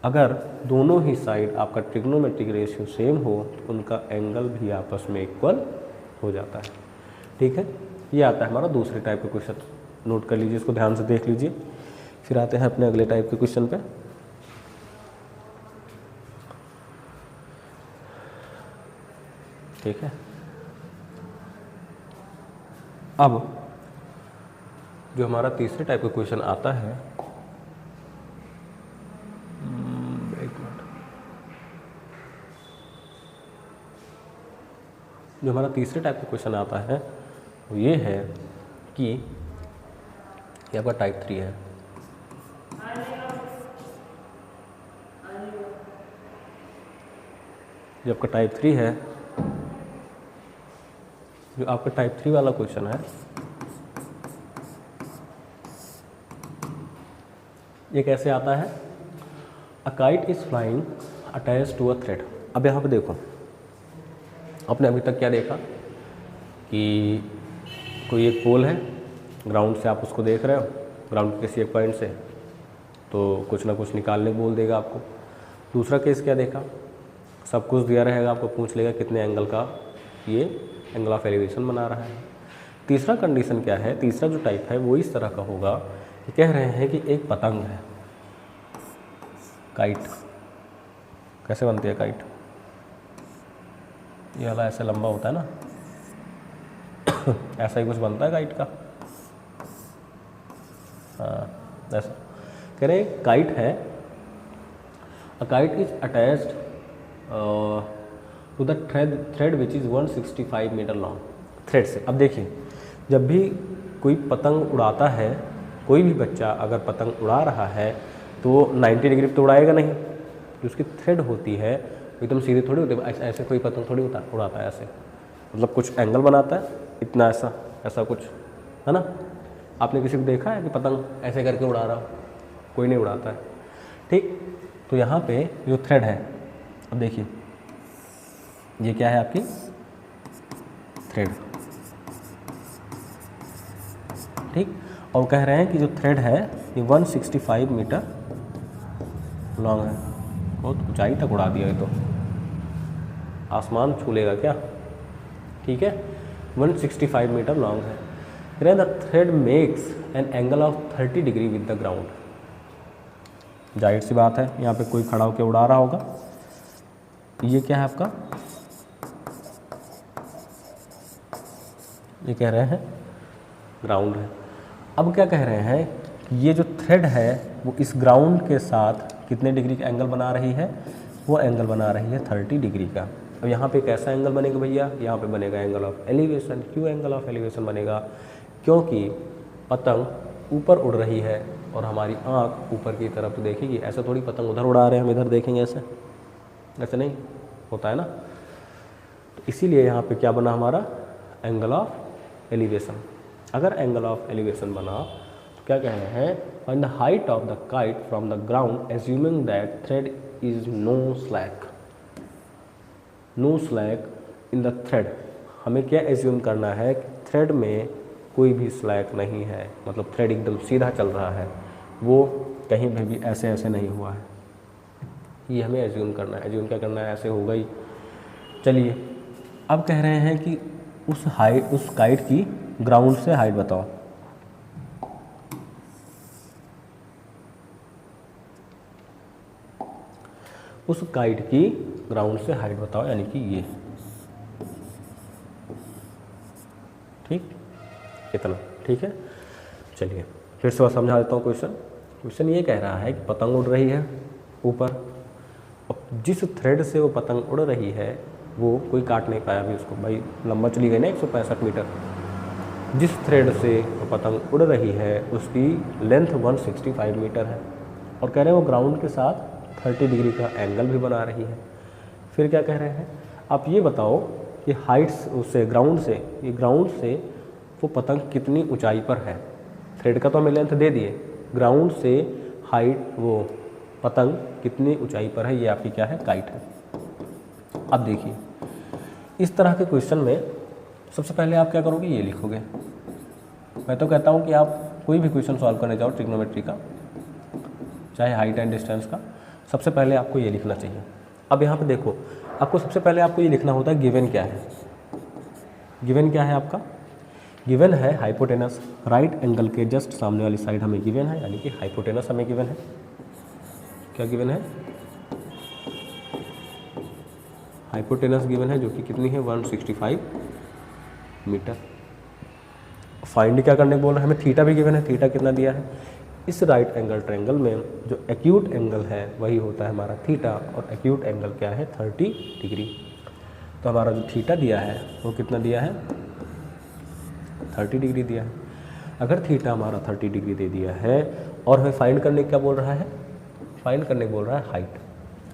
अगर दोनों ही साइड आपका ट्रिग्नोमेट्रिक रेशियो सेम हो तो उनका एंगल भी आपस में इक्वल हो जाता है। ठीक है, ये आता है हमारा दूसरे टाइप का क्वेश्चन, नोट कर लीजिए, इसको ध्यान से देख लीजिए। फिर आते हैं अपने अगले टाइप के क्वेश्चन पे। ठीक है, अब जो हमारा तीसरे टाइप का क्वेश्चन आता है, एक मिनट, जो हमारा तीसरे टाइप का क्वेश्चन आता है वो ये है कि ये आपका टाइप 3 है। जो आपका टाइप 3 है, जो आपका टाइप 3 वाला क्वेश्चन है, ये कैसे आता है, a kite is flying attach to a thread. अब यहाँ पे देखो, आपने अभी तक क्या देखा कि कोई एक पोल है, ग्राउंड से आप उसको देख रहे हो, ग्राउंड के किसी एक पॉइंट से, तो कुछ ना कुछ निकालने बोल देगा आपको। दूसरा केस क्या देखा, सब कुछ दिया रहेगा, आपको पूछ लेगा कितने एंगल का ये एंगल ऑफ एलिवेशन बना रहा है। तीसरा कंडीशन क्या है, तीसरा जो टाइप है वो इस तरह का होगा कि कह रहे हैं कि एक पतंग है, काइट, कैसे बनती है काइट? ये वाला ऐसे लंबा होता है ना ऐसा ही कुछ बनता है काइट का। हाँ ऐसा कह रहे काइट है, a kite is attached to the thread which is 165 metre long. Thread से, अब देखिए जब भी कोई पतंग उड़ाता है, कोई भी बच्चा अगर पतंग उड़ा रहा है तो वो 90 डिग्री तो उड़ाएगा नहीं, जो उसकी थ्रेड होती है एकदम सीधे थोड़ी होती है, ऐसे कोई पतंग थोड़ी उड़ाता है ऐसे, मतलब कुछ एंगल बनाता है इतना, ऐसा कुछ है ना। आपने किसी को देखा है कि पतंग ऐसे करके उड़ा रहा? कोई नहीं उड़ाता है, ठीक। तो यहाँ पे जो थ्रेड है, अब देखिए ये क्या है आपकी थ्रेड, ठीक। और कह रहे हैं कि जो थ्रेड है ये 165 मीटर लॉन्ग है। बहुत ऊंचाई तक उड़ा दिया, ये तो आसमान छू लेगा क्या, ठीक है। 165 मीटर लॉन्ग है। The thread makes an angle of 30 degree with the ground. जाहिर सी बात है यहाँ पे कोई खड़ा होकर उड़ा रहा होगा। ये क्या है आपका, ये कह रहे हैं ग्राउंड है। अब क्या कह रहे हैं कि ये जो थ्रेड है वो इस ग्राउंड के साथ कितने डिग्री का एंगल बना रही है? वो एंगल बना रही है 30 डिग्री का। अब यहाँ पे कैसा एंगल बनेगा भैया? यहाँ पे बनेगा एंगल ऑफ एलिवेशन। क्यों एंगल ऑफ एलिवेशन बनेगा? क्योंकि पतंग ऊपर उड़ रही है और हमारी आँख ऊपर की तरफ देखेगी। ऐसा थोड़ी पतंग उधर उड़ा रहे हैं, हम इधर देखेंगे, ऐसे नहीं होता है ना। तो इसीलिए यहाँ पे क्या बना हमारा एंगल ऑफ एलिवेशन। अगर एंगल ऑफ एलिवेशन बना तो क्या कह रहे हैं, find the height of the kite from the ground assuming that thread is no slack. No slack in the thread, हमें क्या एज्यूम करना है कि थ्रेड में कोई भी स्लैक नहीं है, मतलब थ्रेड एकदम सीधा चल रहा है, वो कहीं भी ऐसे ऐसे नहीं हुआ है, ये हमें एज्यूम करना है। एज्यूम क्या करना है, ऐसे होगा ही। चलिए अब कह रहे हैं कि उस काइट की ग्राउंड से हाइट बताओ। उस काइट की ग्राउंड से हाइट बताओ, यानी कि ये, ठीक, इतना, ठीक है। चलिए फिर से समझा देता हूँ क्वेश्चन ये कह रहा है कि पतंग उड़ रही है ऊपर, और जिस थ्रेड से वो पतंग उड़ रही है वो कोई काट नहीं पाया अभी उसको, भाई लंबा चली गई ना 165 मीटर। जिस थ्रेड से वो पतंग उड़ रही है उसकी लेंथ 165 मीटर है, और कह रहे हैं वो ग्राउंड के साथ 30 डिग्री का एंगल भी बना रही है। फिर क्या कह रहे हैं, आप ये बताओ कि हाइट्स उससे ग्राउंड से वो पतंग कितनी ऊंचाई पर है। थ्रेड का तो हमें लेंथ दे दिए, ग्राउंड से हाइट वो पतंग कितनी ऊंचाई पर है, ये आपकी क्या है, काइट है। अब देखिए इस तरह के क्वेश्चन में सबसे पहले आप क्या करोगे, ये लिखोगे। मैं तो कहता हूँ कि आप कोई भी क्वेश्चन सॉल्व करने जाओ ट्रिग्नोमेट्री का, चाहे हाइट एंड डिस्टेंस का, सबसे पहले आपको ये लिखना चाहिए। अब यहाँ पे देखो, आपको सबसे पहले आपको ये लिखना होता है गिवन क्या है। गिवन क्या है आपका? गिवन है हाइपोटेनस, राइट एंगल के जस्ट सामने वाली साइड हमें गिवन है, यानी कि हाइपोटेनस हमें गिवन है। क्या गिवन है? हाइपोटेनस गिवन है, जो कि कितनी है, 165 मीटर। फाइंड क्या करने बोल रहे हैं, हमें थीटा भी गिवन है। थीटा कितना दिया है? इस राइट एंगल ट्रायंगल में जो एक्यूट एंगल है वही होता है हमारा थीटा, और एक्यूट एंगल क्या है, 30 डिग्री। तो हमारा जो थीटा दिया है वो कितना दिया है, 30 डिग्री दिया है। अगर थीटा हमारा 30 डिग्री दे दिया है और हमें फाइंड करने क्या बोल रहा है, फाइंड करने बोल रहा है हाइट।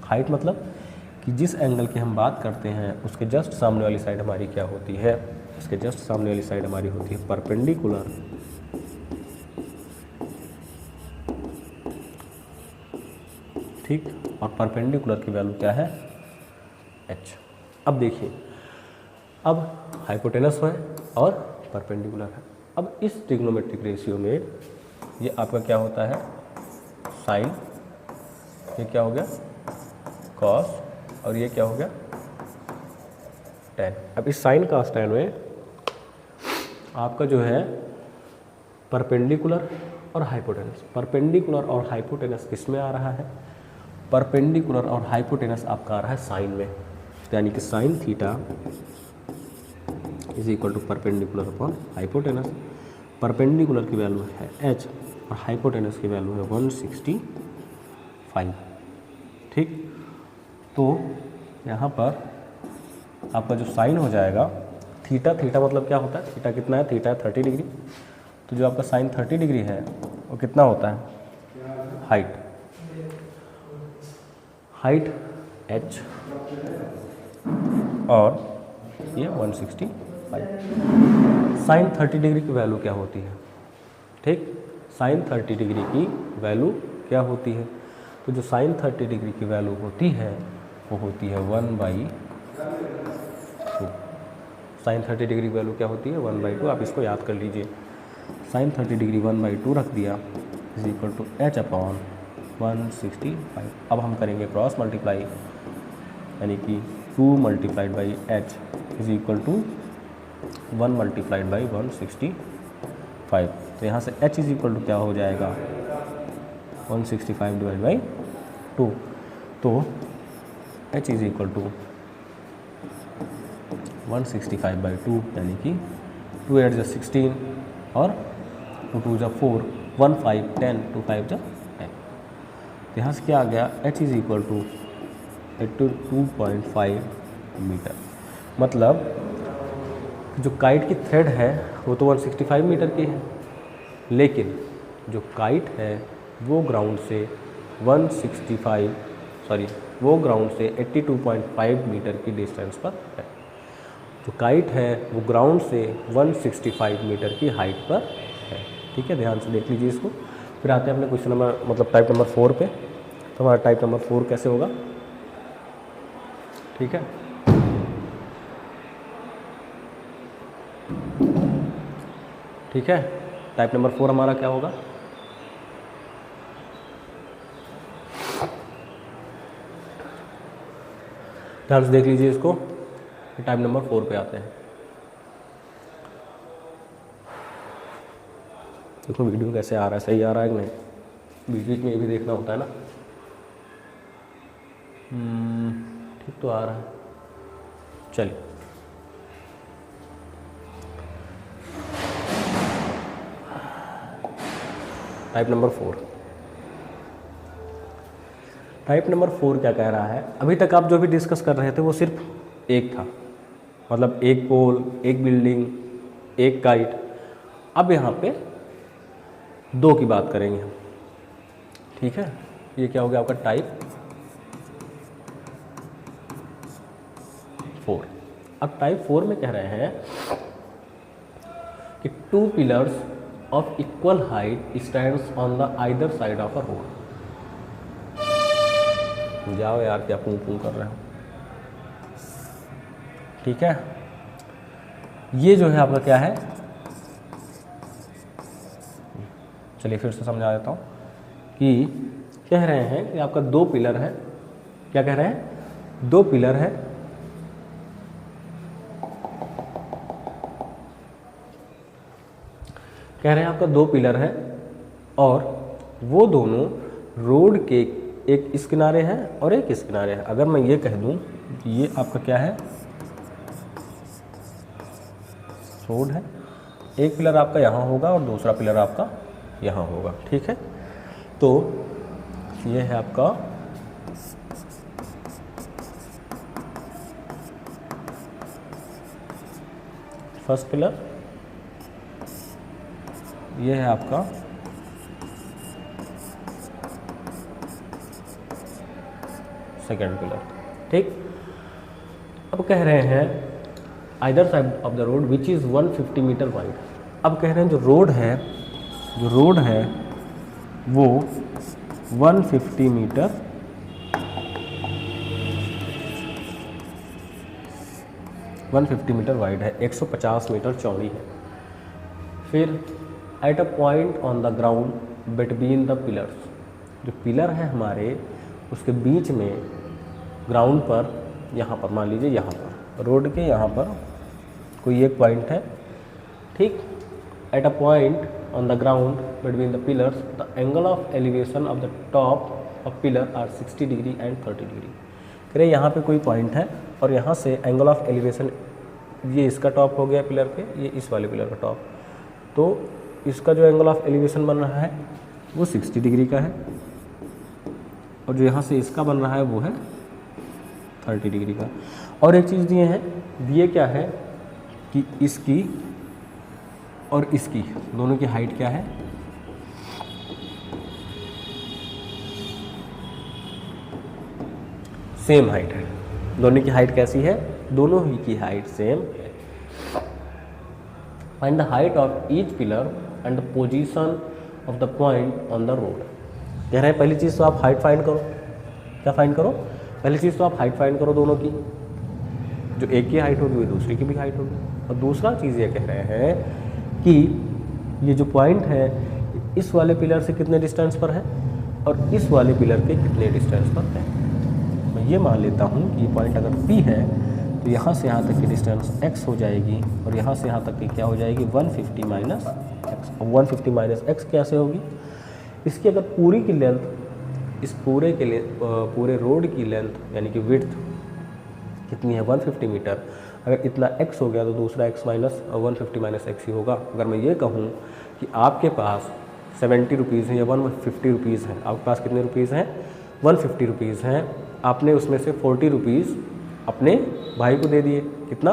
हाइट मतलब कि जिस एंगल की हम बात करते हैं उसके जस्ट सामने वाली साइड हमारी क्या होती है, इसके जस्ट सामने वाली साइड हमारी होती है परपेंडिकुलर, ठीक। और परपेंडिकुलर की वैल्यू क्या है, h। अब देखिए, अब हाइपोटेनस है और परपेंडिकुलर है। अब इस ट्रिग्नोमेट्रिक रेशियो में ये आपका क्या होता है, साइन, ये क्या हो गया, कॉस, और ये क्या हो गया, टेन। अब इस साइन का स्टैंड में आपका जो है परपेंडिकुलर और हाइपोटेनस, परपेंडिकुलर और हाइपोटेनस किस में आ रहा है, परपेंडिकुलर और हाइपोटेनस आपका आ रहा है साइन में, तो यानी कि sine theta is equal to perpendicular upon hypotenuse. Perpendicular की वैल्यू है h और हाइपोटेनस की वैल्यू है 165। ठीक, तो यहाँ पर आपका जो साइन हो जाएगा थीटा, थीटा मतलब क्या होता है, थीटा कितना है, थीटा है 30 डिग्री, तो जो आपका साइन 30 डिग्री है वो कितना होता है, हाइट, हाइट h और ये 165। साइन 30 डिग्री की वैल्यू क्या होती है, ठीक, साइन 30 डिग्री की वैल्यू क्या होती है, तो जो साइन 30 डिग्री की वैल्यू होती है वो होती है 1/2। साइन 30 डिग्री की वैल्यू क्या होती है, 1/2। आप इसको याद कर लीजिए, साइन 30 डिग्री 1/2 रख दिया is equal to h upon 165। अब हम करेंगे क्रॉस मल्टीप्लाई, यानी कि 2 multiplied by h is equal to 1 multiplied by 165। तो यहाँ से h इज इक्वल टू क्या हो जाएगा, 165 डिवाइड बाई 2, तो h इज इक्वल टू 165/2, यानी कि 2 8 16 और 2 2 4, 1 5 10, 2 5 10। तो यहाँ से क्या आ गया, h is equal to 82.5 metre. मतलब जो काइट की थ्रेड है वो तो 165 मीटर की है, लेकिन जो काइट है वो ग्राउंड से 82.5 मीटर की डिस्टेंस पर है। जो काइट है वो ग्राउंड से 165 मीटर की हाइट पर है। ठीक है, ध्यान से देख लीजिए इसको। फिर आते हैं अपने क्वेश्चन नंबर मतलब टाइप नंबर 4 पे। तो हमारा टाइप नंबर 4 कैसे होगा, ठीक है। ठीक है, टाइप नंबर 4 हमारा क्या होगा, ध्यान से देख लीजिए इसको। टाइप नंबर 4 पे आते हैं। देखो वीडियो कैसे आ रहा है, सही आ रहा है कि नहीं, बीच बीच में ये भी देखना होता है ना। ठीक तो आ रहा है, चलिए। टाइप नंबर 4, टाइप नंबर 4 क्या कह रहा है, अभी तक आप जो भी डिस्कस कर रहे थे वो सिर्फ एक था, मतलब एक पोल, एक बिल्डिंग, एक काइट। अब यहाँ पे 2 की बात करेंगे हम, ठीक है। ये क्या हो गया आपका टाइप 4। अब टाइप 4 में कह रहे हैं कि 2 pillars of equal height stands on the either side of a road. जाओ यार, क्या पूं पूं कर रहे हो, ठीक है। ये जो है आपका क्या है, चलिए फिर से समझा देता हूँ कि कह रहे हैं कि आपका 2 पिलर है। क्या कह रहे हैं, 2 पिलर है, कह रहे हैं आपका 2 पिलर है और वो दोनों रोड के एक इस किनारे हैं और एक इस किनारे है। अगर मैं ये कह दूं कि ये आपका क्या है, रोड है, एक पिलर आपका यहाँ होगा और दूसरा पिलर आपका यहाँ होगा, ठीक है। तो ये है आपका फर्स्ट पिलर, ये है आपका सेकेंड पिलर, ठीक। अब कह रहे हैं either side of the road which is 150 metre wide. अब कह रहे हैं जो रोड है वो 150 मीटर वाइड है, 150 मीटर चौड़ी है। फिर at a point on the ground between the pillars, जो पिलर है हमारे उसके बीच में ग्राउंड पर, यहाँ पर मान लीजिए यहाँ पर रोड के यहाँ पर कोई एक पॉइंट है, ठीक। At a point on the ground between the pillars, the angle of elevation of the top of pillar are 60 degree and 30 degree. कह रहे यहाँ पे कोई पॉइंट है और यहाँ से एंगल ऑफ एलिवेशन, ये इसका टॉप हो गया पिलर पे, ये इस वाले पिलर का टॉप, तो इसका जो एंगल ऑफ एलिवेशन बन रहा है वो 60 डिग्री का है, और जो यहाँ से इसका बन रहा है वो है 30 डिग्री का। और एक चीज़ दिए हैं, दिए क्या है कि इसकी और इसकी दोनों की हाइट क्या है, सेम हाइट है। दोनों की हाइट कैसी है, दोनों ही की हाइट सेम है। Find the height of each pillar and the position of the point on the road. कह रहे हैं पहली चीज़ तो आप हाइट फाइंड करो। क्या फाइंड करो, पहली चीज़ तो आप हाइट फाइंड करो दोनों की, जो एक की हाइट होगी वो दूसरे की भी हाइट होगी। और दूसरा चीज़ ये कह रहे हैं कि ये जो पॉइंट है इस वाले पिलर से कितने डिस्टेंस पर है और इस वाले पिलर के कितने डिस्टेंस पर है। मैं ये मान लेता हूँ कि ये पॉइंट अगर P है तो यहाँ से यहाँ तक की डिस्टेंस x हो जाएगी और यहाँ से यहाँ तक की क्या हो जाएगी 150 माइनस एक्स। 150 माइनस एक्स कैसे होगी, इसकी अगर पूरी की लेंथ, इस पूरे के लिए पूरे रोड की लेंथ यानी कि विड्थ कितनी है 150 मीटर, अगर इतना x हो गया तो दूसरा x माइनस 150 माइनस एक्स ही होगा। अगर मैं ये कहूँ कि आपके पास 70 रुपीज़ हैं या 150 रुपीज़ हैं, आपके पास कितने रुपीज़ हैं 150 रुपीज़ हैं, आपने उसमें से 40 रुपीज़ अपने भाई को दे दिए, कितना,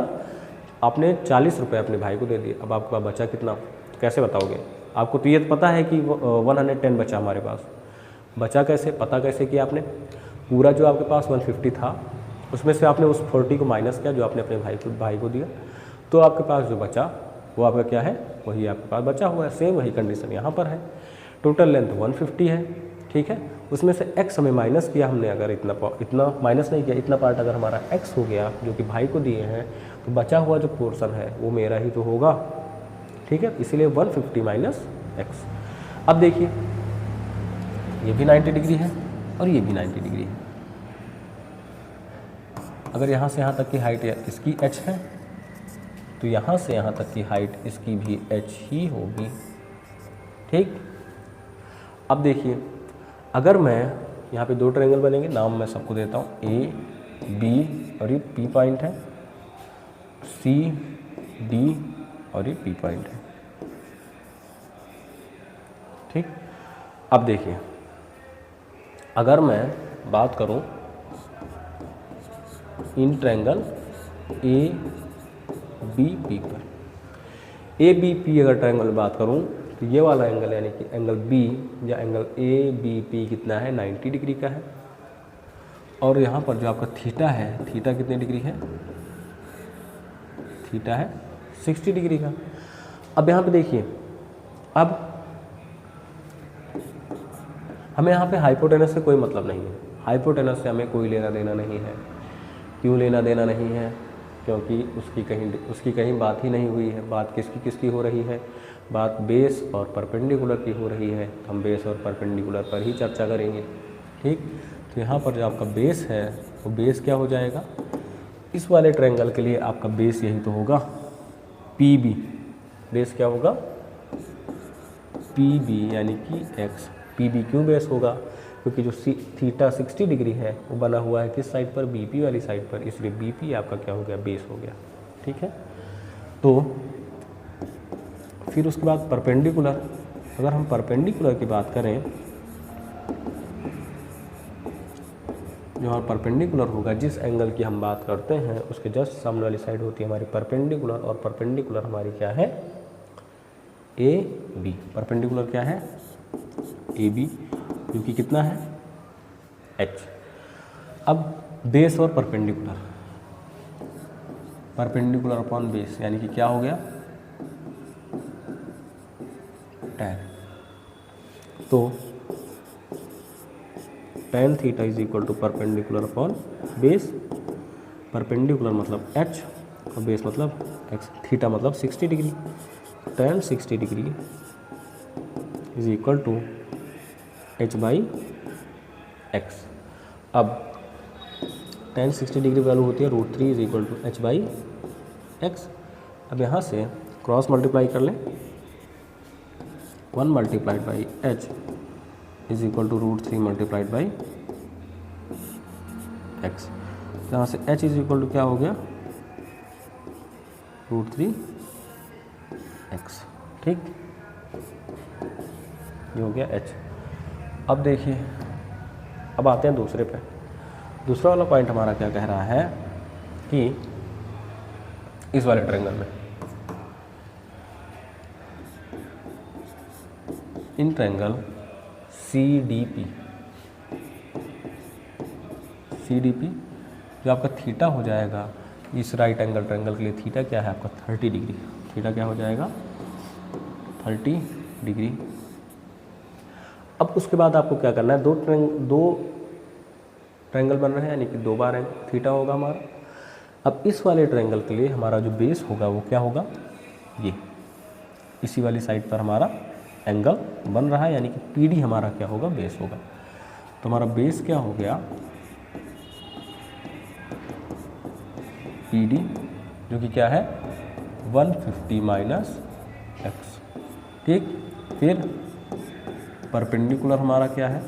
आपने 40 रुपये अपने भाई को दे दिए, अब आपके पास बचा कितना, कैसे बताओगे। आपको तो ये पता है कि 110 बचा हमारे पास, बचा कैसे, पता कैसे किया आपने, पूरा जो आपके पास 150 था उसमें से आपने उस 40 को माइनस किया जो आपने अपने भाई को दिया, तो आपके पास जो बचा वो आपका क्या है, वही आपके पास बचा हुआ है। सेम वही कंडीशन यहाँ पर है। टोटल लेंथ 150 है, ठीक है, उसमें से x हमें माइनस किया हमने, अगर इतना माइनस नहीं किया, इतना पार्ट अगर हमारा x हो गया जो कि भाई को दिए हैं, तो बचा हुआ जो पोर्शन है वो मेरा ही तो होगा, ठीक है, इसीलिए 150 माइनस एक्स। अब देखिए ये भी 90 डिग्री है और ये भी 90 डिग्री है। अगर यहाँ से यहाँ तक की हाइट इसकी h है तो यहाँ से यहाँ तक की हाइट इसकी भी h ही होगी, ठीक। अब देखिए अगर मैं यहाँ पे दो ट्रायंगल बनेंगे, नाम मैं सबको देता हूँ A B और ये P पॉइंट है, C D और ये P पॉइंट है, ठीक। अब देखिए अगर मैं बात करूँ in triangle A B P पर, A B P अगर ट्रायंगल में बात करूँ तो ये वाला एंगल यानी कि एंगल B या एंगल A B P कितना है 90 डिग्री का है, और यहाँ पर जो आपका थीटा है, थीटा कितने डिग्री है, थीटा है 60 डिग्री का। अब यहाँ पे देखिए, अब हमें यहाँ पे हाइपोटेनस से कोई मतलब नहीं है, हाइपोटेनस से हमें कोई लेना देना नहीं है। क्यों लेना देना नहीं है, क्योंकि उसकी कहीं बात ही नहीं हुई है। बात किसकी हो रही है, बात बेस और परपेंडिकुलर की हो रही है, तो हम बेस और परपेंडिकुलर पर ही चर्चा करेंगे, ठीक। तो यहाँ पर जो आपका बेस है वो बेस क्या हो जाएगा, इस वाले ट्रायंगल के लिए आपका बेस यही तो होगा PB, बेस क्या होगा PB यानी कि x। PB क्यों बेस होगा, क्योंकि जो थीटा 60 डिग्री है वो बना हुआ है किस साइड पर, BP वाली साइड पर, इसलिए BP आपका क्या हो गया, बेस हो गया, ठीक है। तो फिर उसके बाद परपेंडिकुलर, अगर हम परपेंडिकुलर की बात करें, जो हमारा परपेंडिकुलर होगा, जिस एंगल की हम बात करते हैं उसके जस्ट सामने वाली साइड होती है हमारी परपेंडिकुलर, और परपेंडिकुलर हमारी क्या है AB। परपेंडिकुलर क्या है AB, जो कि कितना है h। अब बेस और परपेंडिकुलर, परपेंडिकुलर अपॉन बेस यानी कि क्या हो गया tan, तो tan theta is equal to perpendicular upon base. Perpendicular मतलब h और बेस मतलब x, थीटा मतलब 60 degree, tan 60 degree is equal to h by x. अब tan 60 डिग्री वैल्यू होती है √3 is equal to h by x. अब यहाँ से क्रॉस मल्टीप्लाई कर लें, 1 multiplied by h is equal to √3 multiplied by x. यहाँ से h इज इक्वल टू क्या हो गया, √3 x। ठीक, ये हो गया h। अब देखिए, अब आते हैं दूसरे पे। दूसरा वाला पॉइंट हमारा क्या कह रहा है कि इस वाले ट्रायंगल में, इन ट्रायंगल CDP जो आपका थीटा हो जाएगा इस राइट एंगल ट्रायंगल के लिए, थीटा क्या है आपका 30 डिग्री। थीटा क्या हो जाएगा 30 डिग्री। अब उसके बाद आपको क्या करना है, दो ट्रायंगल बन रहे हैं, यानी कि 2 बार थीटा होगा हमारा। अब इस वाले ट्रायंगल के लिए हमारा जो बेस होगा वो क्या होगा, ये इसी वाली साइड पर हमारा एंगल बन रहा है, यानी कि PD हमारा क्या होगा, बेस होगा। तो हमारा बेस क्या हो गया, PD, जो कि क्या है 150 माइनस एक्स। ठीक, फिर परपेंडिकुलर हमारा क्या है,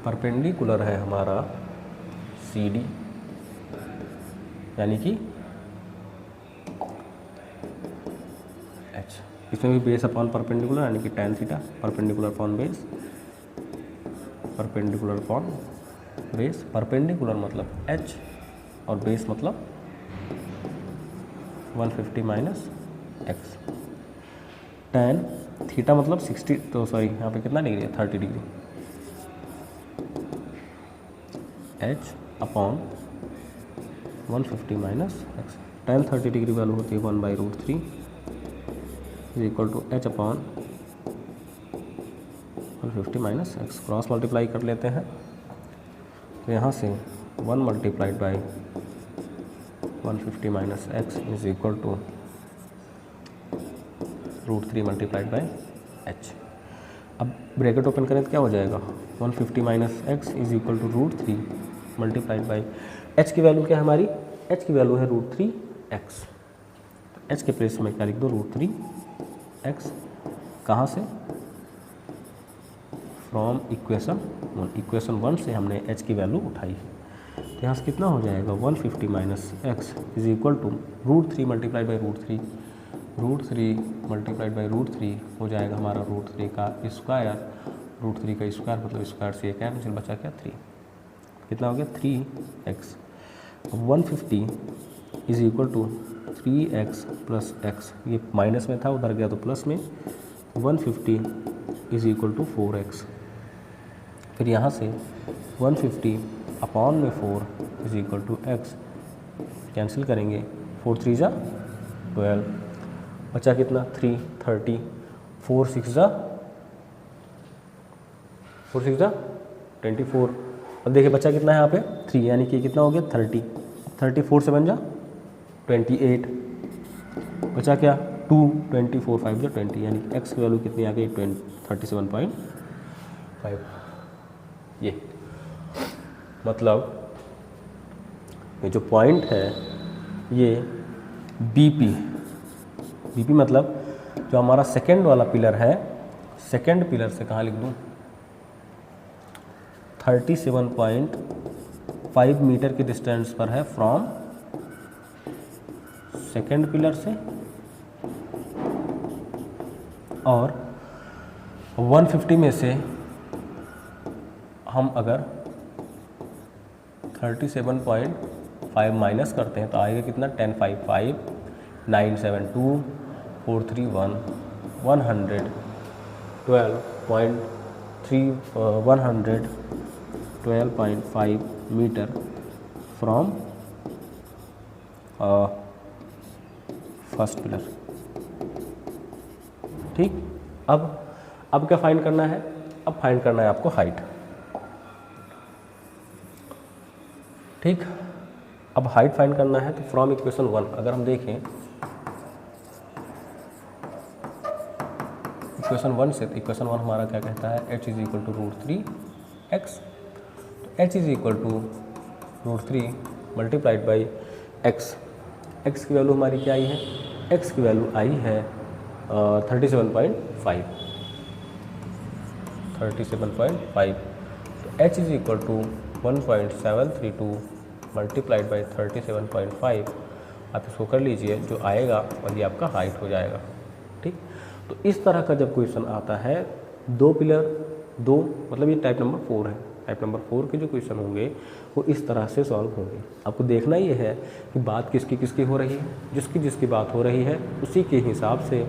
परपेंडिकुलर है हमारा CD, यानी कि H। इसमें भी बेस अपॉन परपेंडिकुलर, यानी कि tan theta, perpendicular upon base, perpendicular upon base. Perpendicular मतलब H और बेस मतलब 150 माइनस एक्स। tan थीटा मतलब 60, तो सॉरी यहाँ पे कितना डिग्री है, 30 degree. H upon 150 minus x. tan 30 degree value होती है 1/√3 is equal to H upon 150 minus x. Cross multiply कर लेते हैं, तो यहाँ से 1 multiplied by 150 minus x is equal to √3 multiplied by H। अब ब्रैकेट ओपन करें तो क्या हो जाएगा, 150 minus x is equal to √3 multiplied by H की वैल्यू क्या है हमारी, H की वैल्यू है √3x। तो H के प्लेस में क्या लिख दो, √3x। कहाँ से, फ्रॉम इक्वेशन 1। इक्वेशन 1 से हमने H की वैल्यू उठाई है। तो यहाँ से कितना हो जाएगा, 150 minus x is equal to √3 multiplied by √3 multiplied by √3 हो जाएगा हमारा √3 का स्क्वायर। √3 का स्क्वायर मतलब स्क्वायर से कैंसिल, बचा क्या 3। कितना हो गया 3x। 150 is equal to 3x plus x, ये माइनस में था उधर गया तो प्लस में। 150 इज इक्वल टू 4x। फिर यहाँ से 150 अपॉन में 4 is equal to x, cancel करेंगे, 4 3 जा 12, बचा कितना 3 30, 4 6 जा 24। अब देखिए बचा कितना है यहाँ पे 3, यानी कि कितना हो गया 30। 34 से बन जा 28, बचा क्या 2, 24 5 जा 20, यानी कि x की वैल्यू कितनी आ गई 37.5। ये मतलब ये जो पॉइंट है ये BP मतलब जो हमारा सेकेंड वाला पिलर है, सेकेंड पिलर से कहाँ लिख दूँ, 37.5 मीटर की डिस्टेंस पर है फ्रॉम सेकेंड पिलर से। और 150 में से हम अगर 37.5 माइनस करते हैं तो आएगा कितना 10 5 5 9 7 2 4 3 1 112.5 मीटर फ्रॉम फर्स्ट पिलर। ठीक, अब क्या फाइंड करना है, अब फाइंड करना है आपको हाइट। ठीक, अब हाइट फाइंड करना है तो फ्रॉम इक्वेशन 1 अगर हम देखें इक्वेशन 1 से, तो इक्वेशन 1 हमारा क्या कहता है, h is equal to √3x। तो h is equal to √3 multiplied by x। x की वैल्यू हमारी क्या आई है, x की वैल्यू आई है 37.5 37.5। तो h is equal to 1.732 multiplied by 37.5। आप इसको कर लीजिए, जो आएगा और ये आपका हाइट हो जाएगा। ठीक, तो इस तरह का जब क्वेश्चन आता है, 2 पिलर 2, मतलब ये टाइप नंबर 4 है। टाइप नंबर 4 के जो क्वेश्चन होंगे वो इस तरह से सॉल्व होंगे। आपको देखना ये है कि बात किसकी किसकी हो रही है, जिसकी जिसकी बात हो रही है उसी के हिसाब से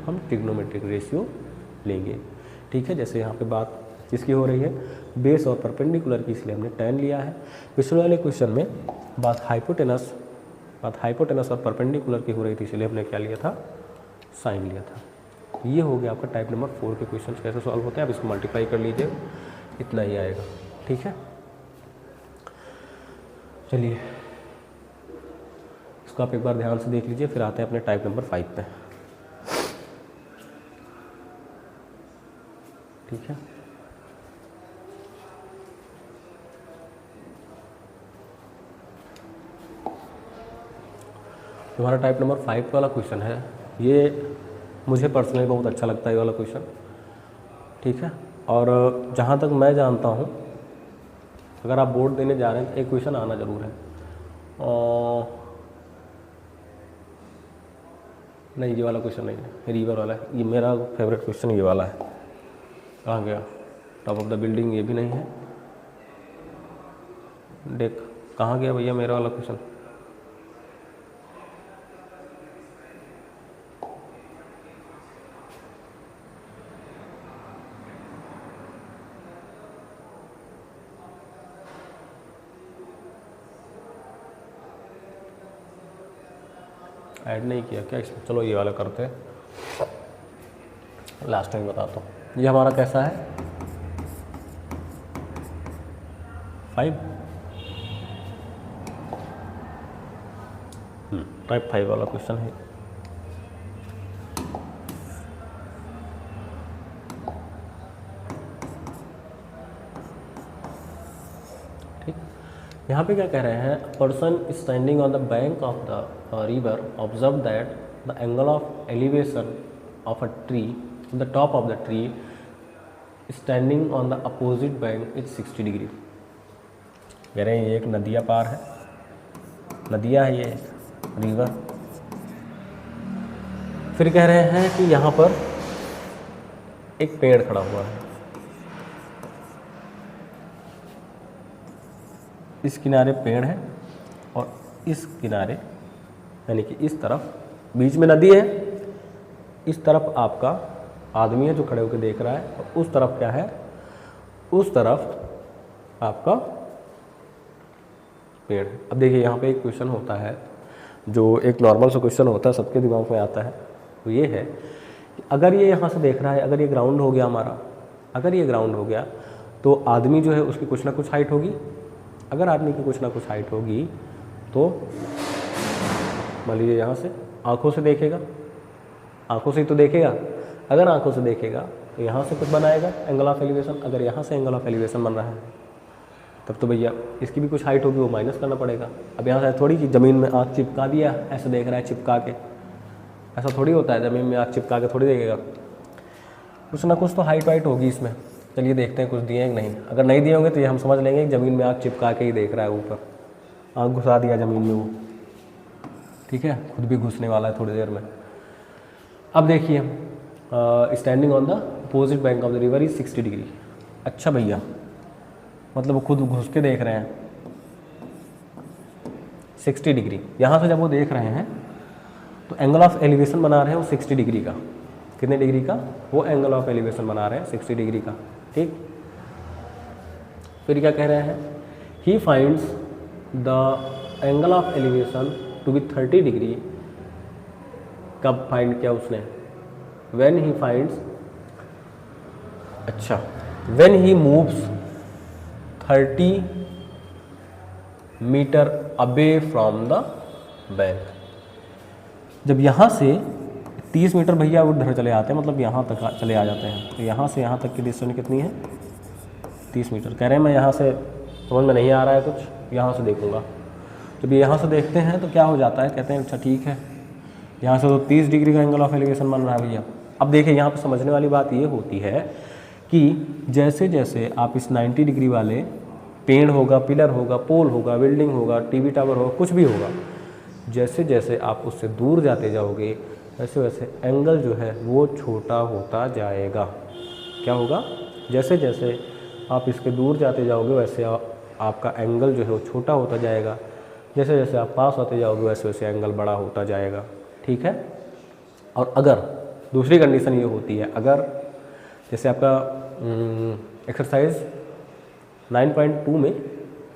हम ट्रिग्नोमेट्रिक रेशियो लेंगे। ठीक है, जैसे यहाँ पे बात किसकी हो रही है, बेस और परपेंडिकुलर की, इसलिए हमने tan लिया है। पिछले वाले क्वेश्चन में बात हाइपोटेनस और परपेंडिकुलर की हो रही थी, इसलिए हमने क्या लिया था, साइन लिया था। ये हो गया आपका टाइप नंबर 4 के क्वेश्चन कैसे सॉल्व होते हैं। आप इसको मल्टीप्लाई कर लीजिए, इतना ही आएगा। ठीक है, चलिए इसको आप एक बार ध्यान से देख लीजिए, फिर आते हैं अपने टाइप नंबर 5 पे। ठीक है, हमारा टाइप नंबर 5 वाला क्वेश्चन है, ये मुझे पर्सनली बहुत अच्छा लगता है ये वाला क्वेश्चन। ठीक है, और जहाँ तक मैं जानता हूँ, अगर आप बोर्ड देने जा रहे हैं तो एक क्वेश्चन आना ज़रूर है। नहीं, ये वाला क्वेश्चन नहीं है, रिवर वाला है। ये मेरा फेवरेट क्वेश्चन ये वाला है। कहाँ गया, टॉप ऑफ द बिल्डिंग, ये भी नहीं है। देख कहाँ गया भैया मेरा वाला क्वेश्चन। ऐड नहीं किया क्या इसमें, चलो ये वाला करते हैं, लास्ट टाइम बताता हूँ। ये हमारा कैसा है, 5, टाइप 5 वाला क्वेश्चन है। ठीक, यहाँ पे क्या कह रहे हैं, person standing on the bank of the river observed that the angle of elevation of a tree, the top of the tree standing on the opposite bank is 60 degree. कह रहे हैं ये एक नदिया पार है, नदिया है ये रिवर। फिर कह रहे हैं कि यहाँ पर एक पेड़ खड़ा हुआ है, इस किनारे पेड़ है और इस किनारे यानी कि इस तरफ बीच में नदी है, इस तरफ आपका आदमी है जो खड़े होकर देख रहा है, और उस तरफ क्या है, उस तरफ आपका पेड़ है। अब देखिए यहाँ पे एक क्वेश्चन होता है जो एक नॉर्मल सा क्वेश्चन होता है, सबके दिमाग में आता है, तो ये है कि अगर ये यहाँ से देख रहा है, अगर ये ग्राउंड हो गया हमारा, अगर ये ग्राउंड हो गया तो आदमी जो है उसकी कुछ ना कुछ हाइट होगी। अगर आदमी की कुछ ना कुछ हाइट होगी तो मान लीजिए यहाँ से आँखों से देखेगा, आँखों से ही तो देखेगा। अगर आँखों से देखेगा तो यहाँ से कुछ बनाएगा एंगल ऑफ एलिवेशन। अगर यहाँ से एंगल ऑफ एलिवेशन बन रहा है तब तो भैया इसकी भी कुछ हाइट होगी, वो माइनस करना पड़ेगा। अब यहाँ से थोड़ी कि ज़मीन में आँख चिपका दिया, ऐसे देख रहा है चिपका के, ऐसा थोड़ी होता है, ज़मीन में आँख चिपका के थोड़ी देखेगा, कुछ ना कुछ तो हाइट वाइट होगी इसमें। चलिए देखते हैं कुछ दिए हैं कि नहीं। अगर नहीं दिए होंगे तो ये हम समझ लेंगे कि ज़मीन में आँख चिपका के ही देख रहा है, ऊपर आँख घुसा दिया ज़मीन में वो, ठीक है, खुद भी घुसने वाला है थोड़ी देर में। अब देखिए standing on the opposite bank of the river is 60 degree. अच्छा भैया, मतलब वो खुद घुस के देख रहे हैं 60 डिग्री। यहाँ से जब वो देख रहे हैं तो एंगल ऑफ एलिवेशन बना रहे हैं वो 60 डिग्री का। कितने डिग्री का? वो एंगल ऑफ एलिवेशन बना रहे हैं 60 डिग्री का। ठीक, फिर क्या कह रहे हैं, he finds the angle of elevation to be 30 degree. कब फाइंड किया उसने? व्हेन ही फाइंड्स, अच्छा, when he moves 30 metre away from the bank. जब यहाँ से 30 मीटर भैया उधर चले आते हैं, मतलब यहाँ तक चले आ जाते हैं, तो यहाँ से यहाँ तक की डिस्टेंस कितनी है? 30 मीटर। कह रहे हैं मैं यहाँ से, समझ में नहीं आ रहा है कुछ, यहाँ से देखूँगा। जब यहाँ से देखते हैं तो क्या हो जाता है, कहते हैं अच्छा ठीक है, यहाँ से तो 30 डिग्री का एंगल ऑफ एलिवेशन बन रहा है भैया। अब देखिए यहाँ पे समझने वाली बात ये होती है कि जैसे जैसे आप इस 90 डिग्री वाले पेड़ होगा, पिलर होगा, पोल होगा, बिल्डिंग होगा, टीवी टावर होगा, कुछ भी होगा, जैसे जैसे आप उससे दूर जाते जाओगे वैसे वैसे एंगल जो है वो छोटा होता जाएगा। क्या होगा? जैसे जैसे आप इसके दूर जाते जाओगे वैसे आपका एंगल जो है वो छोटा होता जाएगा, जैसे जैसे आप पास होते जाओगे वैसे वैसे एंगल बड़ा होता जाएगा। ठीक है। और अगर दूसरी कंडीशन ये होती है, अगर जैसे आपका एक्सरसाइज 9.2 में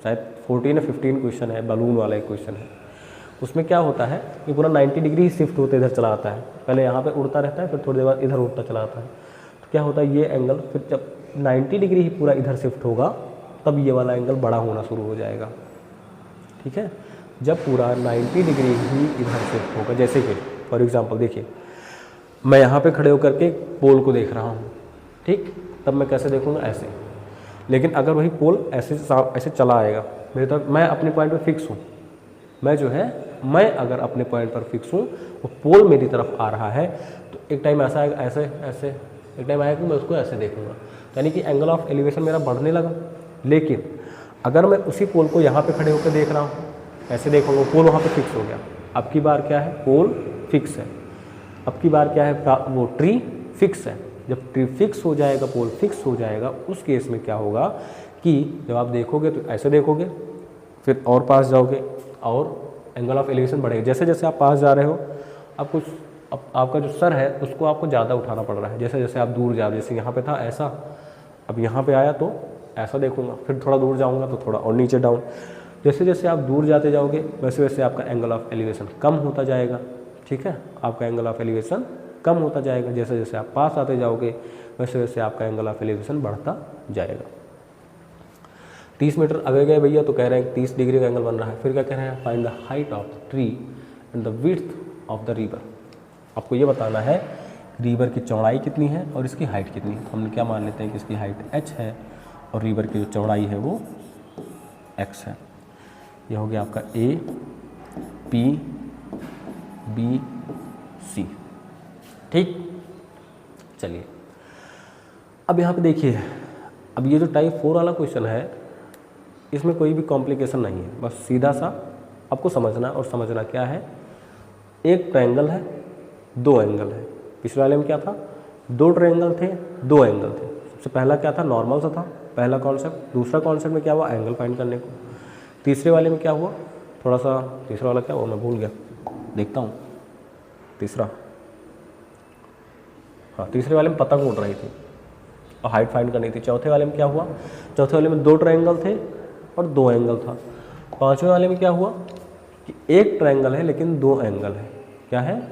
शायद 14 या 15 क्वेश्चन है, बलून वाला एक क्वेश्चन है, उसमें क्या होता है कि पूरा 90 डिग्री ही शिफ्ट होते इधर चला आता है। पहले यहाँ पे उड़ता रहता है, फिर थोड़ी देर बाद इधर उड़ता चला आता है। तो क्या होता है, ये एंगल फिर जब 90 डिग्री ही पूरा इधर शिफ्ट होगा तब ये वाला एंगल बड़ा होना शुरू हो जाएगा। ठीक है। जब पूरा 90 डिग्री ही इधर शिफ्ट होगा, जैसे कि फॉर एग्जांपल देखिए मैं यहाँ पे खड़े होकर के पोल को देख रहा हूँ, ठीक, तब मैं कैसे देखूँगा? ऐसे। लेकिन अगर वही पोल ऐसे चला आएगा मेरी तरफ, मैं अपने पॉइंट पर फिक्स हूँ, मैं अगर अपने पॉइंट पर फिक्स हूँ, वो पोल मेरी तरफ आ रहा है, तो एक टाइम ऐसा आएगा ऐसे ऐसे, एक टाइम आएगा कि मैं उसको ऐसे देखूँगा, यानी कि एंगल ऑफ एलिवेशन मेरा बढ़ने लगा। लेकिन अगर मैं उसी पोल को यहाँ पे खड़े होकर देख रहा हूँ, ऐसे देखूँगा, पोल वहाँ पे फिक्स हो गया। अब की बार क्या है? पोल फिक्स है। अब की बार क्या है? वो ट्री फिक्स है। जब ट्री फिक्स हो जाएगा, पोल फिक्स हो जाएगा, उस केस में क्या होगा कि जब आप देखोगे तो ऐसे देखोगे, फिर और पास जाओगे और एंगल ऑफ एलिवेशन बढ़ेगा। जैसे जैसे आप पास जा रहे हो, आपका जो सर है उसको आपको ज़्यादा उठाना पड़ रहा है। जैसे जैसे आप दूर जा रहे हो, जैसे यहाँ पे था ऐसा, अब यहाँ पे आया तो ऐसा देखूंगा, फिर थोड़ा दूर जाऊँगा तो थोड़ा और नीचे डाउन। जैसे जैसे आप दूर जाते जाओगे वैसे वैसे आपका एंगल ऑफ एलिवेशन कम होता जाएगा। ठीक है। आपका एंगल ऑफ एलिवेशन कम होता जाएगा। जैसे जैसे आप पास आते जाओगे वैसे वैसे आपका एंगल ऑफ एलिवेशन बढ़ता जाएगा। 30 मीटर आगे गए भैया तो कह रहे हैं 30 डिग्री का एंगल बन रहा है। फिर क्या कह रहे हैं? Find the height of the tree and the width of the river. आपको ये बताना है रिवर की चौड़ाई कितनी है और इसकी हाइट कितनी है। हमने क्या मान लेते हैं कि इसकी हाइट h है और रिवर की जो चौड़ाई है वो x है। ये हो गया आपका A, P, B, C। ठीक। चलिए अब यहाँ पे देखिए, अब ये जो टाइप 4 वाला क्वेश्चन है इसमें कोई भी कॉम्प्लिकेशन नहीं है, बस सीधा सा आपको समझना। और समझना क्या है, एक ट्रायंगल है, दो एंगल है। पिछले वाले में क्या था? दो ट्रायंगल थे, दो एंगल थे। सबसे पहला क्या था? नॉर्मल सा था, पहला कॉन्सेप्ट। दूसरा कॉन्सेप्ट में क्या हुआ? एंगल फाइंड करने को। तीसरे वाले में क्या हुआ? थोड़ा सा तीसरा वाला क्या हुआ मैं भूल गया, देखता हूँ। तीसरा, हाँ, तीसरे वाले में पतंग उड़ रही थी और हाइट फाइंड करनी थी। चौथे वाले में क्या हुआ? चौथे वाले में दो ट्रायंगल थे और दो एंगल था। पांचवें वाले में क्या हुआ कि एक ट्रायंगल है लेकिन दो एंगल है। क्या है?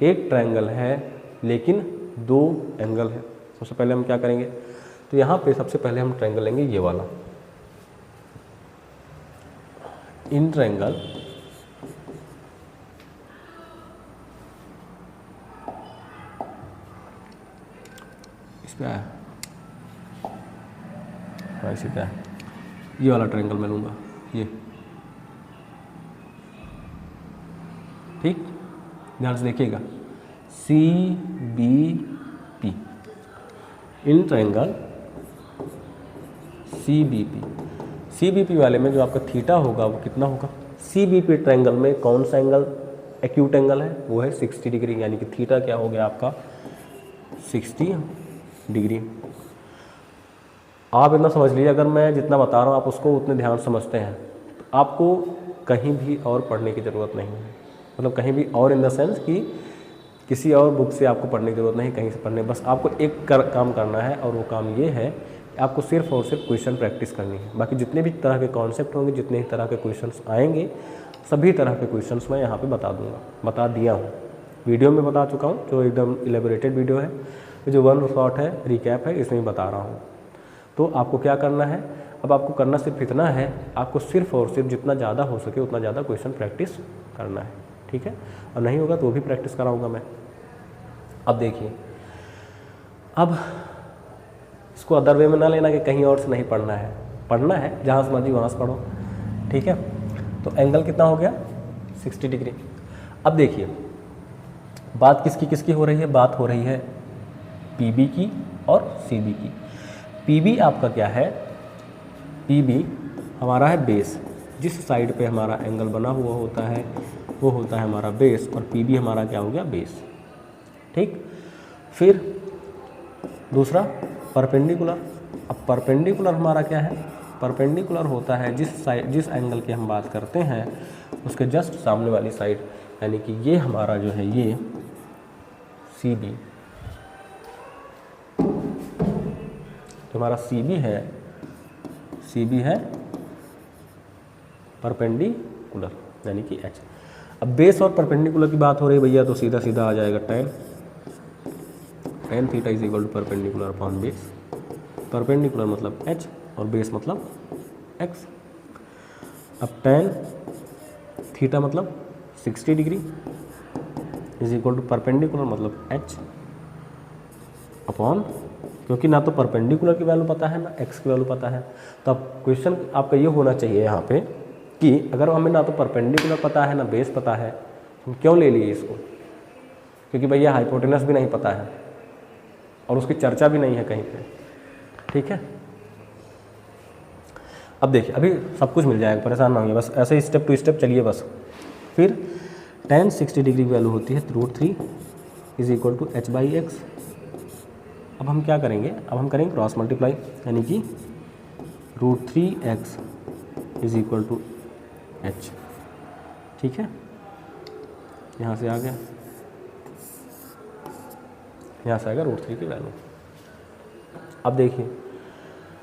एक ट्रायंगल है लेकिन दो एंगल है। सबसे पहले हम क्या करेंगे, तो यहाँ पे सबसे पहले हम ट्रायंगल लेंगे ये वाला। इन ट्रायंगल इस पे आया, इसी पे है, ये वाला ट्रायंगल मैं लूँगा, ये। ठीक, ध्यान से देखिएगा, CBP, in triangle CBP। CBP वाले में जो आपका थीटा होगा वो कितना होगा? CBP ट्रायंगल में कौन सा एंगल एक्यूट एंगल है? वो है 60 डिग्री, यानी कि थीटा क्या हो गया आपका? 60 डिग्री। आप इतना समझ लीजिए, अगर मैं जितना बता रहा हूँ आप उसको उतने ध्यान समझते हैं तो आपको कहीं भी और पढ़ने की ज़रूरत नहीं है। मतलब कहीं भी और इन द सेंस कि किसी और बुक से आपको पढ़ने की ज़रूरत नहीं, कहीं से पढ़ने, बस आपको एक काम करना है और वो काम ये है कि आपको सिर्फ और सिर्फ क्वेश्चन प्रैक्टिस करनी है। बाकी जितने भी तरह के कॉन्सेप्ट होंगे, जितने ही तरह के क्वेश्चंस आएंगे, सभी तरह के क्वेश्चंस मैं यहाँ पे बता दूँगा, बता दिया हूँ, वीडियो में बता चुका हूँ, जो एकदम इलेबोरेटेड वीडियो है। जो वन शॉट है, रिकैप है, इसमें बता रहा हूँ। तो आपको क्या करना है, अब आपको करना सिर्फ इतना है, आपको सिर्फ और सिर्फ जितना ज़्यादा हो सके उतना ज़्यादा क्वेश्चन प्रैक्टिस करना है। ठीक है, और नहीं होगा तो वो भी प्रैक्टिस कराऊंगा मैं। अब देखिए, अब इसको अदर वे में ना लेना कि कहीं और से नहीं पढ़ना है, पढ़ना है जहाँ से मर्जी वहाँ से पढ़ो। ठीक है, तो एंगल कितना हो गया? 60 डिग्री। अब देखिए, बात किसकी किसकी हो रही है? बात हो रही है पीबी की और सीबी की। पीबी आपका क्या है? पीबी हमारा है बेस, जिस साइड पे हमारा एंगल बना हुआ होता है वो होता है हमारा बेस, और पीबी हमारा क्या हो गया? बेस। ठीक, फिर दूसरा परपेंडिकुलर। अब परपेंडिकुलर हमारा क्या है? परपेंडिकुलर होता है जिस एंगल की हम बात करते हैं उसके जस्ट सामने वाली साइड, यानी कि ये हमारा जो है ये सी बी, तो हमारा सी बी है परपेंडिकुलर यानी कि एच। अब बेस और परपेंडिकुलर की बात हो रही है भैया, तो सीधा सीधा आ जाएगा tan theta is equal to perpendicular upon base. Perpendicular मतलब एच और बेस मतलब एक्स। अब टेन थीटा मतलब 60 degree is equal to perpendicular मतलब एच अपॉन, क्योंकि ना तो परपेंडिकुलर की वैल्यू पता है ना एक्स की वैल्यू पता है, तो अब क्वेश्चन आपका ये होना चाहिए यहाँ पे कि अगर हमें ना तो परपेंडिकुलर पता है ना बेस पता है, हम क्यों ले लिए इसको? क्योंकि भैया हाइपोटेनस भी नहीं पता है और उसकी चर्चा भी नहीं है कहीं पे। ठीक है, अब देखिए अभी सब कुछ मिल जाएगा, परेशान ना होइए, बस ऐसे ही स्टेप टू स्टेप चलिए बस। फिर tan 60 डिग्री की वैल्यू होती है √3 is equal to H by x. अब हम क्या करेंगे? अब हम करेंगे क्रॉस मल्टीप्लाई, यानी कि √3x is equal to H. ठीक है, यहाँ से आ गया, यहाँ से आएगा √3 की वैल्यू। अब देखिए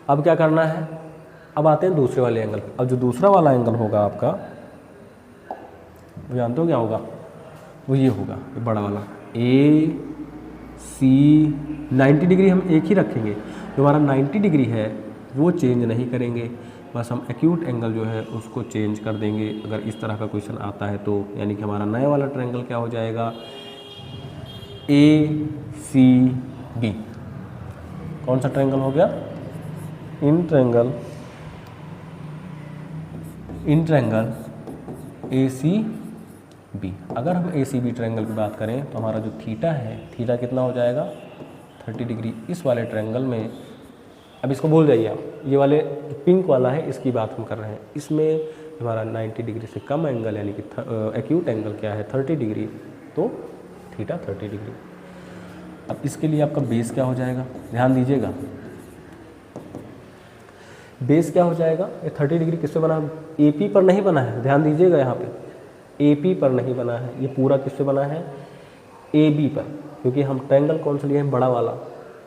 अब क्या करना है? अब आते हैं दूसरे वाले एंगल। अब जो दूसरा वाला एंगल होगा आपका, वो जानते हो क्या होगा? वो ये होगा, ये बड़ा वाला ए सी 90 डिग्री हम एक ही रखेंगे। जो हमारा 90 डिग्री है वो चेंज नहीं करेंगे, बस हम एक्यूट एंगल जो है उसको चेंज कर देंगे अगर इस तरह का क्वेश्चन आता है तो। यानी कि हमारा नया वाला ट्रायंगल क्या हो जाएगा? A C B. कौन सा ट्रायंगल हो गया? In triangle A C B. अगर हम ए सी बी ट्रायंगल की बात करें तो हमारा जो थीटा है, थीटा कितना हो जाएगा? 30 डिग्री। इस वाले ट्रायंगल में, अब इसको भूल जाइए आप, ये वाले पिंक वाला है इसकी बात हम कर रहे हैं, इसमें हमारा 90 डिग्री से कम एंगल यानी कि एक्यूट एंगल क्या है? 30 डिग्री, तो थीटा 30 डिग्री। अब इसके लिए आपका बेस क्या हो जाएगा? ध्यान दीजिएगा, बेस क्या हो जाएगा? ये 30 डिग्री किससे बना? एपी पर नहीं बना है, ध्यान दीजिएगा यहाँ पे, एपी पर नहीं बना है, ये पूरा किससे बना है? ए बी पर, क्योंकि हम ट्रायंगल कौन सा लिए हैं? बड़ा वाला,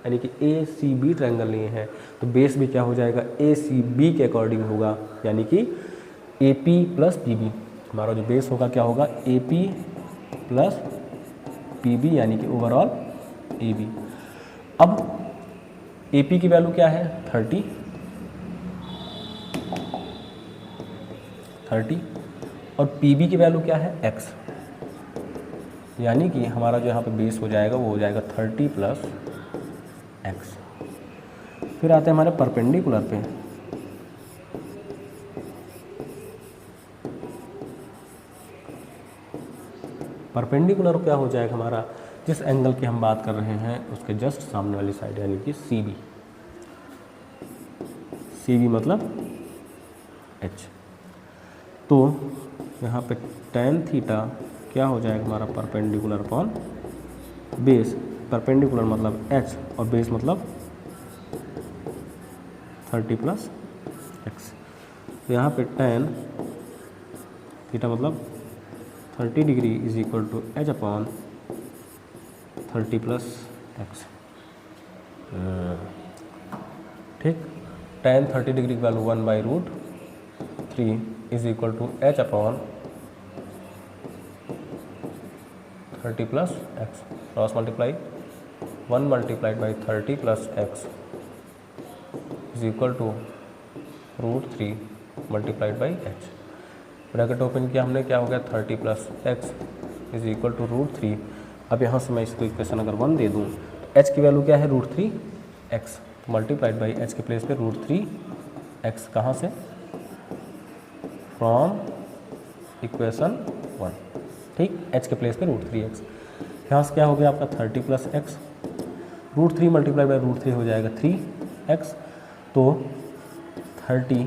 यानी कि ए सी बी ट्रायंगल लिए हैं, तो बेस भी क्या हो जाएगा? ए सी बी के अकॉर्डिंग होगा, यानी कि A P plus P B. हमारा जो बेस होगा क्या होगा? A P plus P B, यानी कि ओवरऑल ए बी। अब ए पी की वैल्यू क्या है? 30 और पी बी की वैल्यू क्या है? x, यानी कि हमारा जो यहाँ पे बेस हो जाएगा वो हो जाएगा 30 प्लस एक्स। फिर आते हैं हमारे परपेंडिकुलर पे। परपेंडिकुलर क्या हो जाएगा हमारा? जिस एंगल की हम बात कर रहे हैं उसके जस्ट सामने वाली साइड, यानी कि सी बी। सी बी मतलब एच। तो यहाँ पे tan थीटा क्या हो जाएगा हमारा? Perpendicular upon base. परपेंडिकुलर मतलब h और बेस मतलब 30 प्लस एक्स। तो यहाँ पे tan थीटा मतलब 30 degree is equal to H upon 30 plus X. ठीक, tan 30 डिग्री की value 1/√3 is equal to H upon 30 plus X. Cross multiply, 1 multiplied by 30 plus X is equal to √3 multiplied by H. Bracket open किया हमने, क्या हो गया? 30 plus X is equal to √3। अब यहाँ से मैं इसको इक्वेशन अगर 1 दे दूँ तो एच की वैल्यू क्या है? √3x मल्टीप्लाइड बाई एच के प्लेस पे √3x। कहाँ से? From equation 1। ठीक, h के प्लेस पे √3x। यहाँ से क्या हो गया आपका 30 प्लस एक्स, √3 मल्टीप्लाई बाई √3 हो जाएगा 3x, तो 30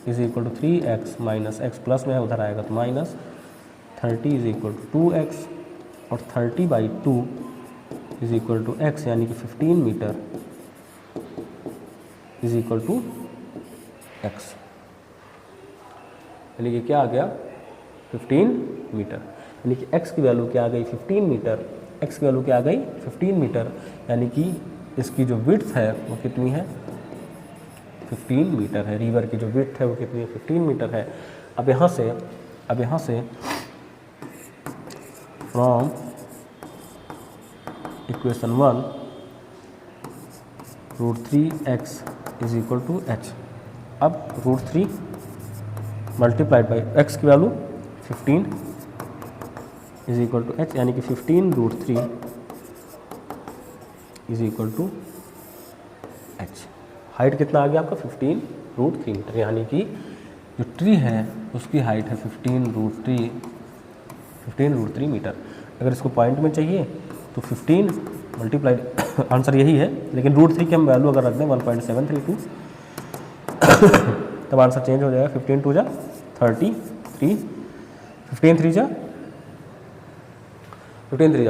is equal to 3x minus X, plus में उधर आएगा तो minus 30 is equal to 2x, और 30/2 इज इक्वल टू x, यानी कि 15 metre is equal to x, यानी कि क्या आ गया 15 मीटर, यानी कि x की वैल्यू क्या आ गई 15 मीटर, x की वैल्यू क्या आ गई 15 मीटर, यानी कि इसकी जो विड्थ है वो कितनी है 15 मीटर है, रिवर की जो विड्थ है वो कितनी है 15 मीटर है। अब यहाँ से from equation 1 √3x is equal to h, अब √3 मल्टीप्लाइड बाई x की value 15 is equal to h, यानी कि 15 √3 is equal to h। Height कितना आ गया आपका 15 √3 मीटर, यानी कि जो ट्री है उसकी हाइट है 15 √3 मीटर। अगर इसको पॉइंट में चाहिए तो 15 मल्टीप्लाइड आंसर यही है, लेकिन √3 की हम वैल्यू अगर रख दें 1.732 तब आंसर चेंज हो जाएगा। 15 2 जा 33, 15 3 जा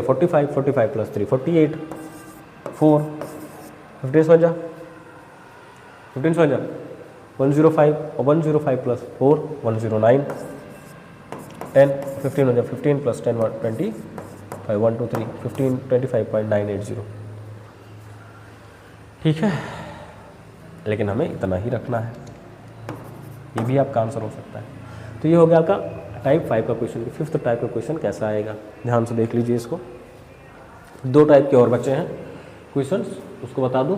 45, 45 प्लस 3 48, 4 15 7 जा 105, और 105 प्लस 4 109, 10 15 हो जाए 15 प्लस 10 25 1 2 3 15 25.980। ठीक है, लेकिन हमें इतना ही रखना है, ये भी आपका आंसर हो सकता है। तो ये हो गया आपका टाइप 5 का क्वेश्चन। 5th टाइप का क्वेश्चन कैसा आएगा ध्यान से देख लीजिए इसको। 2 टाइप के और बचे हैं क्वेश्चंस, उसको बता दूं,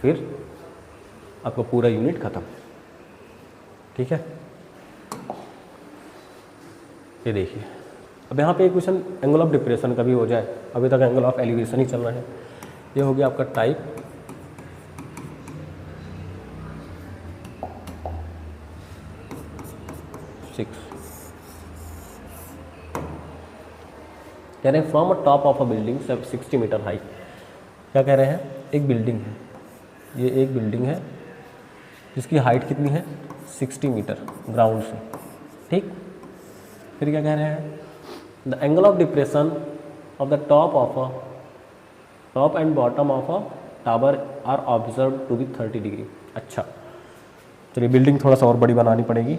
फिर आपका पूरा यूनिट खत्म। ठीक है, ये देखिए, अब यहाँ पे एक क्वेश्चन एंगल ऑफ डिप्रेशन का भी हो जाए, अभी तक एंगल ऑफ एलिवेशन ही चल रहा है। ये हो गया आपका टाइप 6। कह रहे हैं from a top of a building 60 metre high. क्या कह रहे हैं, एक बिल्डिंग है, ये एक बिल्डिंग है जिसकी हाइट कितनी है 60 मीटर ग्राउंड से। ठीक, फिर क्या कह रहे हैं, the angle of depression of the top and bottom of a tower are observe to be 30 degree. अच्छा, चलिए बिल्डिंग थोड़ा सा और बड़ी बनानी पड़ेगी।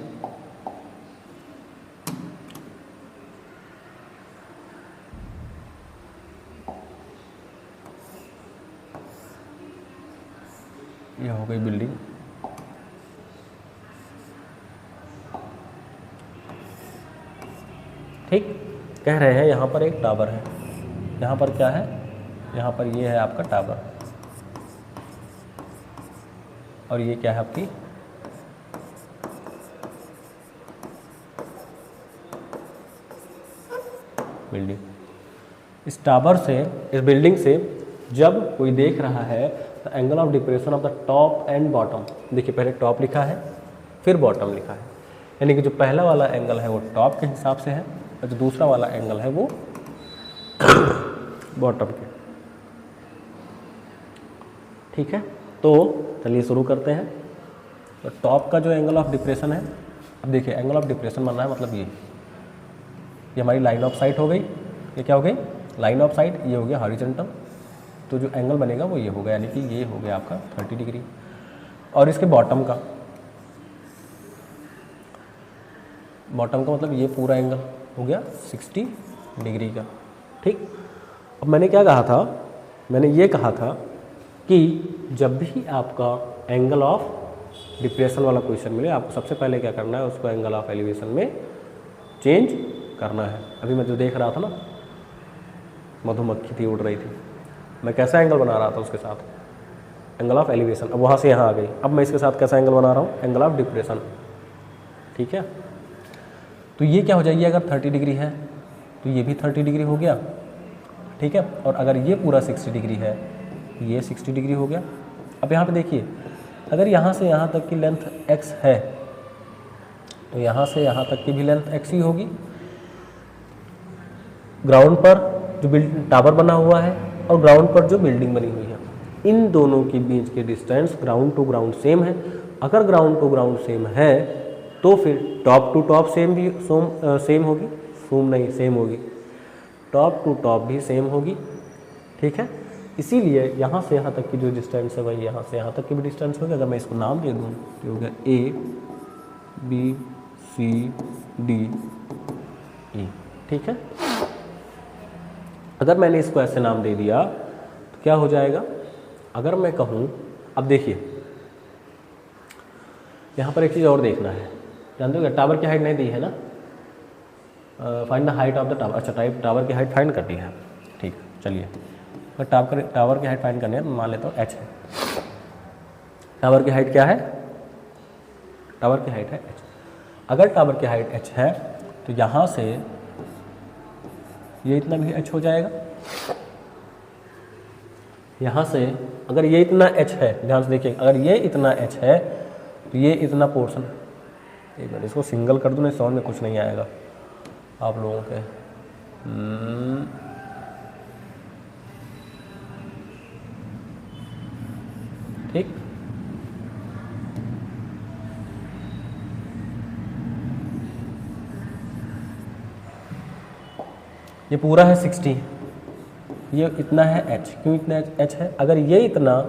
ये हो गई बिल्डिंग, ठीक। कह रहे हैं यहाँ पर एक टावर है, यहाँ पर क्या है, यहाँ पर ये है आपका टावर, और ये क्या है आपकी बिल्डिंग। इस टावर से, इस बिल्डिंग से जब कोई देख रहा है तो angle of depression of the top and bottom, देखिए पहले टॉप लिखा है फिर बॉटम लिखा है, यानी कि जो पहला वाला एंगल है वो टॉप के हिसाब से है और जो दूसरा वाला एंगल है वो बॉटम के। ठीक है, तो चलिए शुरू करते हैं। तो टॉप का जो एंगल ऑफ डिप्रेशन है, अब देखिए एंगल ऑफ डिप्रेशन बन रहा है, मतलब ये हमारी लाइन ऑफ साइट हो गई। ये क्या हो गई, लाइन ऑफ साइट, ये हो गया हॉरिजॉन्टल, तो जो एंगल बनेगा वो ये होगा, यानी कि ये हो गया आपका 30 डिग्री। और इसके बॉटम का मतलब ये पूरा एंगल हो गया 60 डिग्री का। ठीक, अब मैंने क्या कहा था, मैंने ये कहा था कि जब भी आपका एंगल ऑफ डिप्रेशन वाला क्वेश्चन मिले, आपको सबसे पहले क्या करना है, उसको एंगल ऑफ एलिवेशन में चेंज करना है। अभी मैं जो देख रहा था ना, मधुमक्खी थी, उड़ रही थी, मैं कैसा एंगल बना रहा था उसके साथ, एंगल ऑफ एलिवेशन। अब वहाँ से यहाँ आ गई, अब मैं इसके साथ कैसा एंगल बना रहा हूँ, एंगल ऑफ डिप्रेशन। ठीक है, तो ये क्या हो जाएगी, अगर 30 डिग्री है तो ये भी 30 डिग्री हो गया। ठीक है, और अगर ये पूरा 60 डिग्री है, ये 60 डिग्री हो गया। अब यहाँ पे देखिए, अगर यहाँ से यहाँ तक की लेंथ x है तो यहाँ से यहाँ तक की भी लेंथ x ही होगी। ग्राउंड पर जो टावर बना हुआ है और ग्राउंड पर जो बिल्डिंग बनी हुई है, इन दोनों के बीच के distance ground to ground same है। अगर ग्राउंड टू ग्राउंड सेम है तो फिर टॉप टू टॉप सेम होगी, सेम होगी, टॉप टू टॉप भी सेम होगी। ठीक है, इसीलिए यहाँ से यहाँ तक की जो डिस्टेंस है वही यहाँ से यहाँ तक की भी डिस्टेंस होगी। अगर मैं इसको नाम दे दूँ तो हो गया A B C D E। ठीक है, अगर मैंने इसको ऐसे नाम दे दिया तो क्या हो जाएगा, अगर मैं कहूँ, अब देखिए यहाँ पर एक चीज़ और देखना है, जानते हो क्या, टावर की हाइट नहीं दी है ना, find the height of the tower. अच्छा, टावर की हाइट फाइंड करनी है। ठीक, चलिए, अगर टावर की हाइट फाइंड करनी है तो मान लेता हूँ h है। टावर की हाइट क्या है, टावर की हाइट है h। अगर टावर की हाइट h है तो यहाँ से ये इतना भी h हो जाएगा। यहाँ से अगर ये इतना h है, ध्यान से देखिए, अगर ये इतना h है तो ये इतना पोर्शन, एक बार इसको सिंगल कर दूँ, नहीं समझ में कुछ नहीं आएगा आप लोगों के। ठीक, ये पूरा है 60, ये इतना है h। क्यों इतना h है, अगर ये इतना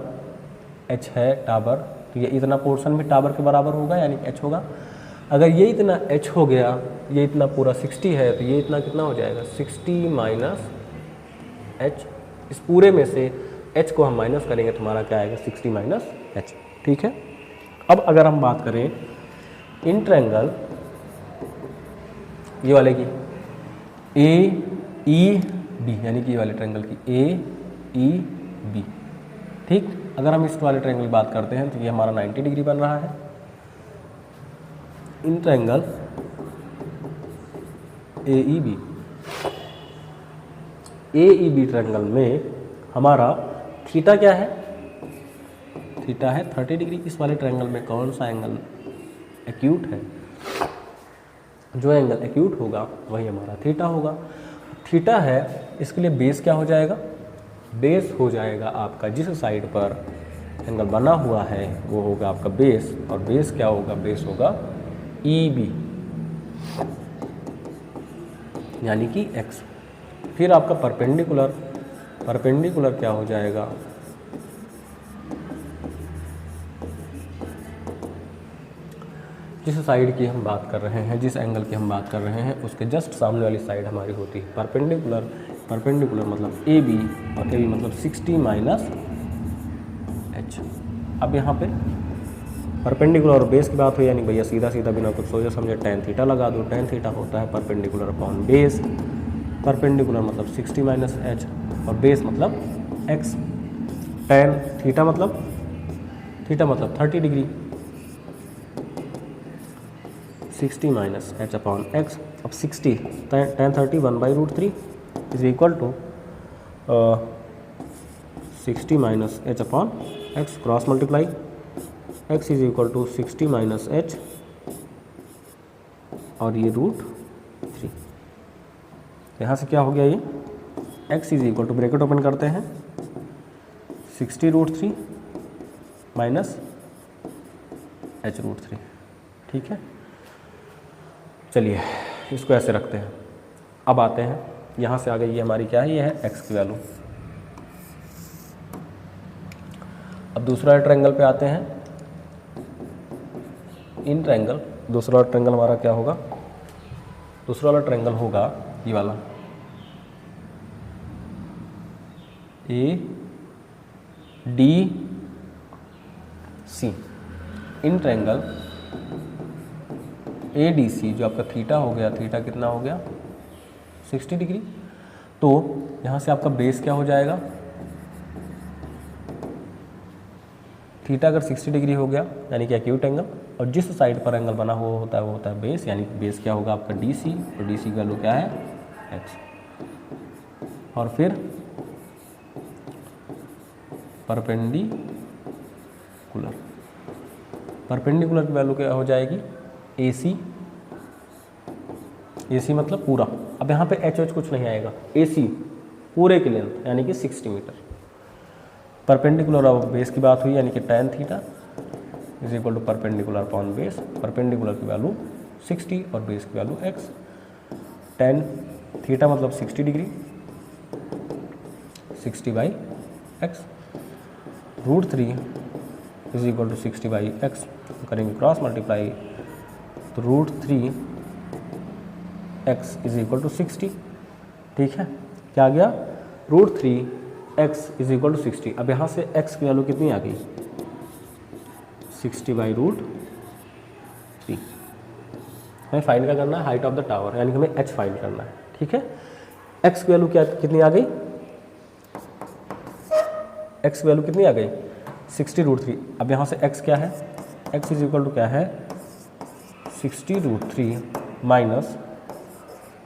h है टावर तो ये इतना पोर्शन भी टावर के बराबर होगा, यानी h होगा। अगर ये इतना h हो गया, ये इतना पूरा 60 है तो ये इतना कितना हो जाएगा, 60 माइनस h। इस पूरे में से h को हम माइनस करेंगे तो हमारा क्या आएगा, 60 माइनस h। ठीक है, अब अगर हम बात करें इन ट्रायंगल ये वाले की AEB, यानी कि ये वाले ट्रायंगल की AEB। ठीक, अगर हम इस वाले ट्रायंगल की बात करते हैं तो ये हमारा 90 डिग्री बन रहा है। इन ट्रायंगल AEB ट्रायंगल में हमारा थीटा क्या है, थीटा है 30 डिग्री। इस वाले ट्रायंगल में कौन सा एंगल एक्यूट है, जो एंगल एक्यूट होगा वही हमारा थीटा होगा। थीटा है, इसके लिए बेस क्या हो जाएगा, बेस हो जाएगा आपका जिस साइड पर एंगल बना हुआ है वो होगा आपका बेस, और बेस क्या होगा, बेस होगा EB यानी कि x। फिर आपका परपेंडिकुलर क्या हो जाएगा, जिस साइड की हम बात कर रहे हैं, जिस एंगल की हम बात कर रहे हैं उसके जस्ट सामने वाली साइड हमारी होती है परपेंडिकुलर। परपेंडिकुलर मतलब AB, और AB मतलब 60 माइनस h। अब यहाँ पे परपेंडिकुलर और बेस की बात हुई, यानी भैया सीधा सीधा बिना कुछ सोचे समझे tan थीटा लगा दो। tan थीटा होता है परपेंडिकुलर अपॉन बेस। परपेंडिकुलर मतलब 60 माइनस h और बेस मतलब x। tan थीटा मतलब 30 degree, 60 minus h upon x। अब 60 tan 30 1/√3 is equal to 60 minus h upon x, cross multiply, x is equal to 60 minus h और ये √3। यहाँ से क्या हो गया, ये x is equal to, bracket open करते हैं, 60√3 माइनस h√3। ठीक है, चलिए इसको ऐसे रखते हैं। अब आते हैं, यहाँ से आ गई ये हमारी क्या है, ये है x की वैल्यू। अब दूसरा ट्रायंगल पे आते हैं। इन ट्रायंगल, दूसरा ट्रायंगल हमारा क्या होगा, दूसरा वाला ट्रायंगल होगा ये वाला ADC। इन ट्रायंगल ADC जो आपका थीटा हो गया, थीटा कितना हो गया 60 डिग्री। तो यहाँ से आपका बेस क्या हो जाएगा, थीटा अगर 60 डिग्री हो गया यानी कि एक्यूट एंगल, और जिस साइड पर एंगल बना हुआ होता है वो होता है बेस, यानी बेस क्या होगा आपका DC, और DC की वैल्यू क्या है x। और फिर परपेंडिकुलर की वैल्यू क्या हो जाएगी AC मतलब पूरा। अब यहाँ पे एच कुछ नहीं आएगा, AC पूरे की लेंथ यानी कि 60 मीटर। परपेंडिकुलर ऑफ बेस की बात हुई यानी कि tan theta is equal to perpendicular upon base. Perpendicular की वैल्यू 60 और बेस की वैल्यू x। tan थीटा मतलब 60 degree, 60/x। √3 is equal to 60/x। करेंगे क्रॉस मल्टीप्लाई तो √3x इज इक्वल टू 60। ठीक है, क्या आ गया? √3x is equal to 60। अब यहाँ से x की वैल्यू कितनी आ गई? 60/√3। हमें फाइंड क्या करना है? हाइट ऑफ द टावर, यानी कि हमें h फाइंड करना है। ठीक है, x की वैल्यू क्या कितनी आ गई? x की वैल्यू कितनी आ गई? 60√3। अब यहाँ से x क्या है? x इज इक्वल टू क्या है? 60√3 माइनस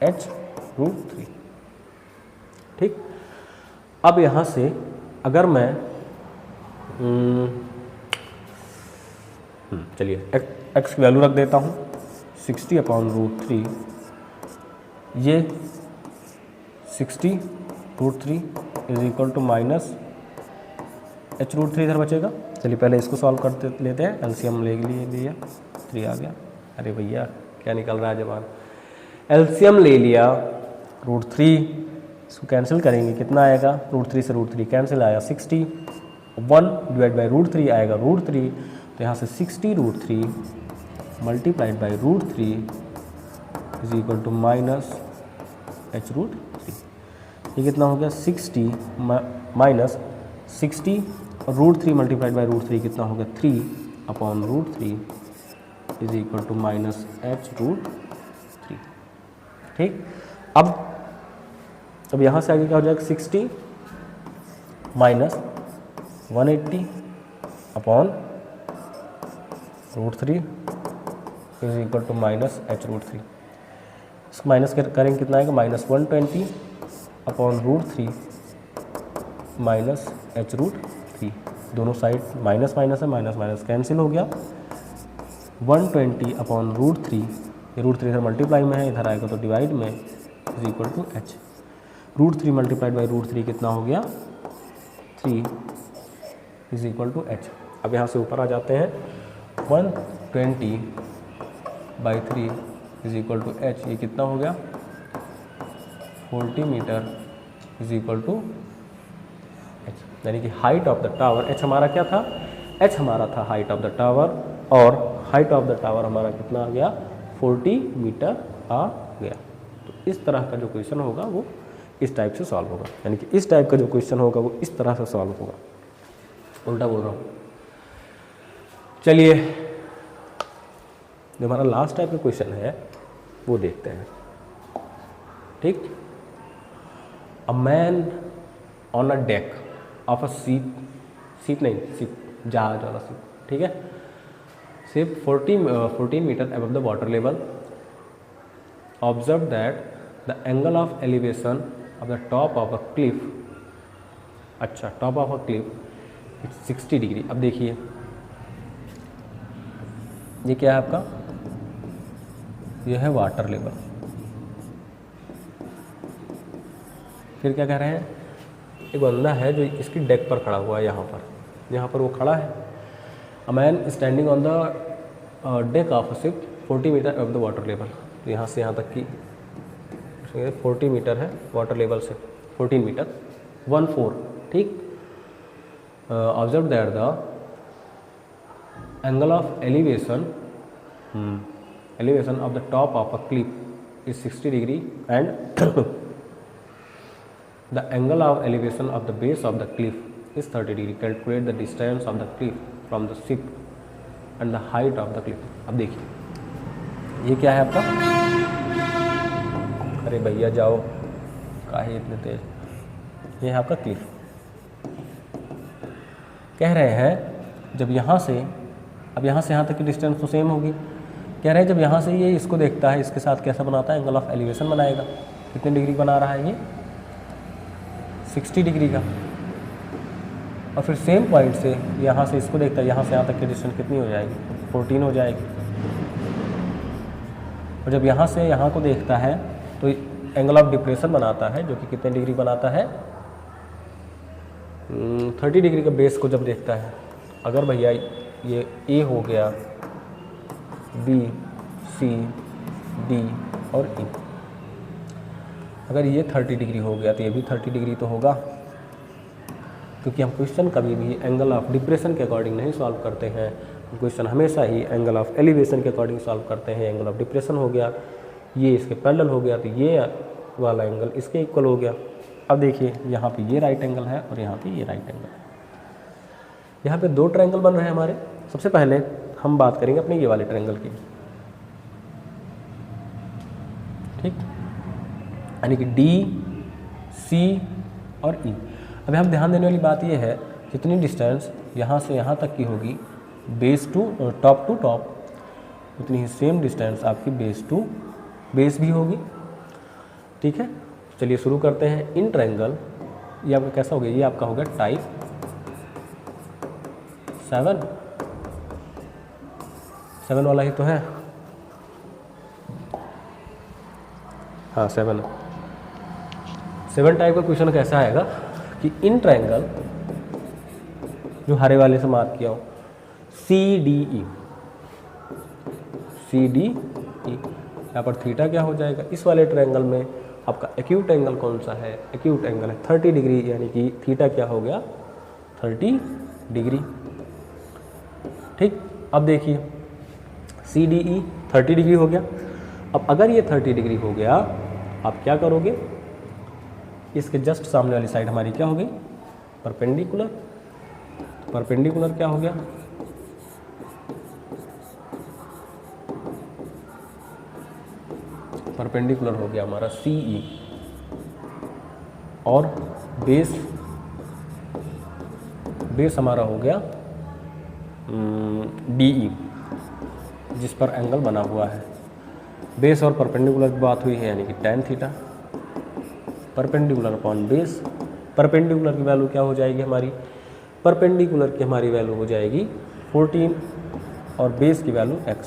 h√3। ठीक, अब यहाँ से अगर मैं चलिए x की वैल्यू रख देता हूँ 60/√3। ये 60√3 is equal to minus h√3 इधर बचेगा। चलिए पहले इसको सॉल्व कर लेते हैं। एलसीएम ले लिया 3 आ गया। अरे भैया क्या निकल रहा है जवाब? एलसीएम ले लिया √3, इसको कैंसिल करेंगे, कितना आएगा? √3 से √3 कैंसिल आया 60। 1 डिवाइड बाई √3 आएगा √3, तो यहाँ से 60√3 multiplied by √3 is equal to minus h√3। ये कितना हो गया? 60 माइनस 60 और √3 मल्टीप्लाइड बाई √3 कितना हो गया? 3/√3 is equal to minus h√3। ठीक, अब यहाँ से आगे क्या हो जाएगा? 60 माइनस 180/√3 is equal to minus h√3। इसको माइनस करेंगे, कितना आएगा? Minus 120/√3 minus h√3। दोनों साइड माइनस माइनस है, माइनस माइनस कैंसिल हो गया। 120/√3, ये √3 इधर मल्टीप्लाई में है, इधर आएगा तो डिवाइड में, is equal to h। √3 multiplied by √3 कितना हो गया? 3 इज इक्वल टू h। अब यहाँ से ऊपर आ जाते हैं। 120/3 इज इक्वल टू h। ये कितना हो गया? 40 metre is equal to h, यानी कि height of the tower. h हमारा क्या था? h हमारा था हाइट ऑफ द टावर, और हाइट ऑफ द टावर हमारा कितना आ गया? 40 मीटर आ गया। तो इस तरह का जो क्वेश्चन होगा वो इस टाइप से सॉल्व होगा, यानी कि इस टाइप का जो क्वेश्चन होगा वो इस तरह से सॉल्व होगा। उल्टा बोल रहा हूँ। चलिए जो हमारा लास्ट टाइप का क्वेश्चन है वो देखते हैं। ठीक, a man on a deck of a ship जहाज वाला शिप, ठीक है, ship 14 metre above the water level, observe that the angle of elevation of the top of a cliff, अच्छा top of a cliff it's 60 degree. अब देखिए ये क्या है आपका? ये है वाटर लेवल। फिर क्या कह रहे हैं? एक बंदा है जो इसकी डेक पर खड़ा हुआ है, यहाँ पर वो खड़ा है। A man standing on the deck of a ship 40 metre above the water level. तो यहाँ से यहाँ तक की 40 मीटर है वाटर लेवल से, 14 मीटर 14। ठीक, observe that the angle of elevation of the top of a cliff is 60 degree and the angle of elevation of the base of the cliff is 30 degree. Calculate the distance of the cliff from the ship and the height of the cliff. अब देखिए ये क्या है आपका? अरे भैया जाओ, काहे इतने तेज? ये है आपका क्लिफ। कह रहे हैं जब यहाँ से, अब यहाँ से यहाँ तक की डिस्टेंस तो सेम होगी। कह रहे हैं जब यहाँ से ये इसको देखता है, इसके साथ कैसा बनाता है? एंगल ऑफ एलिवेशन बनाएगा। कितने डिग्री बना रहा है ये? 60 डिग्री का। और फिर सेम पॉइंट से यहाँ से इसको देखता है, यहाँ से यहाँ तक की डिस्टेंस कितनी हो जाएगी? 14 हो जाएगी। और जब यहाँ से यहाँ को देखता है तो एंगल ऑफ डिप्रेशन बनाता है, जो कि कितने डिग्री बनाता है, 30 डिग्री का बेस को जब देखता है। अगर भैया ये ए हो गया, बी, सी, डी और ई, अगर ये 30 डिग्री हो गया तो ये भी 30 डिग्री तो होगा, क्योंकि हम क्वेश्चन कभी भी एंगल ऑफ डिप्रेशन के अकॉर्डिंग नहीं सॉल्व करते हैं। क्वेश्चन हमेशा ही एंगल ऑफ एलिवेशन के अकॉर्डिंग सॉल्व करते हैं। एंगल ऑफ डिप्रेशन हो गया, ये इसके पैरेलल हो गया तो ये वाला एंगल इसके इक्वल हो गया। अब देखिए यहाँ पे ये राइट एंगल है और यहाँ पे ये राइट एंगल है। यहाँ पे दो ट्रायंगल बन रहे हैं हमारे। सबसे पहले हम बात करेंगे अपने ये वाले ट्रायंगल की, ठीक, यानी कि डी, सी और ई। अभी हम ध्यान देने वाली बात ये है, जितनी डिस्टेंस यहाँ से यहाँ तक की होगी base to top to top, उतनी ही सेम डिस्टेंस आपकी बेस टू बेस भी होगी, ठीक है। चलिए शुरू करते हैं। इन ट्रायंगल ये आपका कैसा हो गया, ये आपका हो गया टाइप 7 वाला ही तो है, हाँ 7 टाइप का क्वेश्चन कैसा आएगा कि इन ट्रायंगल जो हरे वाले से मार्क किया हो, सी डी ई, यहाँ पर थीटा क्या हो जाएगा, इस वाले ट्रायंगल में आपका एक्यूट एंगल कौन सा है, एक्यूट एंगल है 30 डिग्री, यानी कि थीटा क्या हो गया 30 डिग्री, ठीक। अब देखिए सी डी ई 30 डिग्री हो गया। अब अगर ये 30 डिग्री हो गया, आप क्या करोगे, इसके जस्ट सामने वाली साइड हमारी क्या हो गई, परपेंडिकुलर। परपेंडिकुलर क्या हो गया, परपेंडिकुलर हो गया हमारा सी ई, और बेस हमारा हो गया डी ई, जिस पर एंगल बना हुआ है। बेस और परपेंडिकुलर की बात हुई है, यानी कि tan theta perpendicular upon base. Perpendicular की वैल्यू क्या हो जाएगी हमारी, परपेंडिकुलर की हमारी वैल्यू हो जाएगी 14 और बेस की वैल्यू x,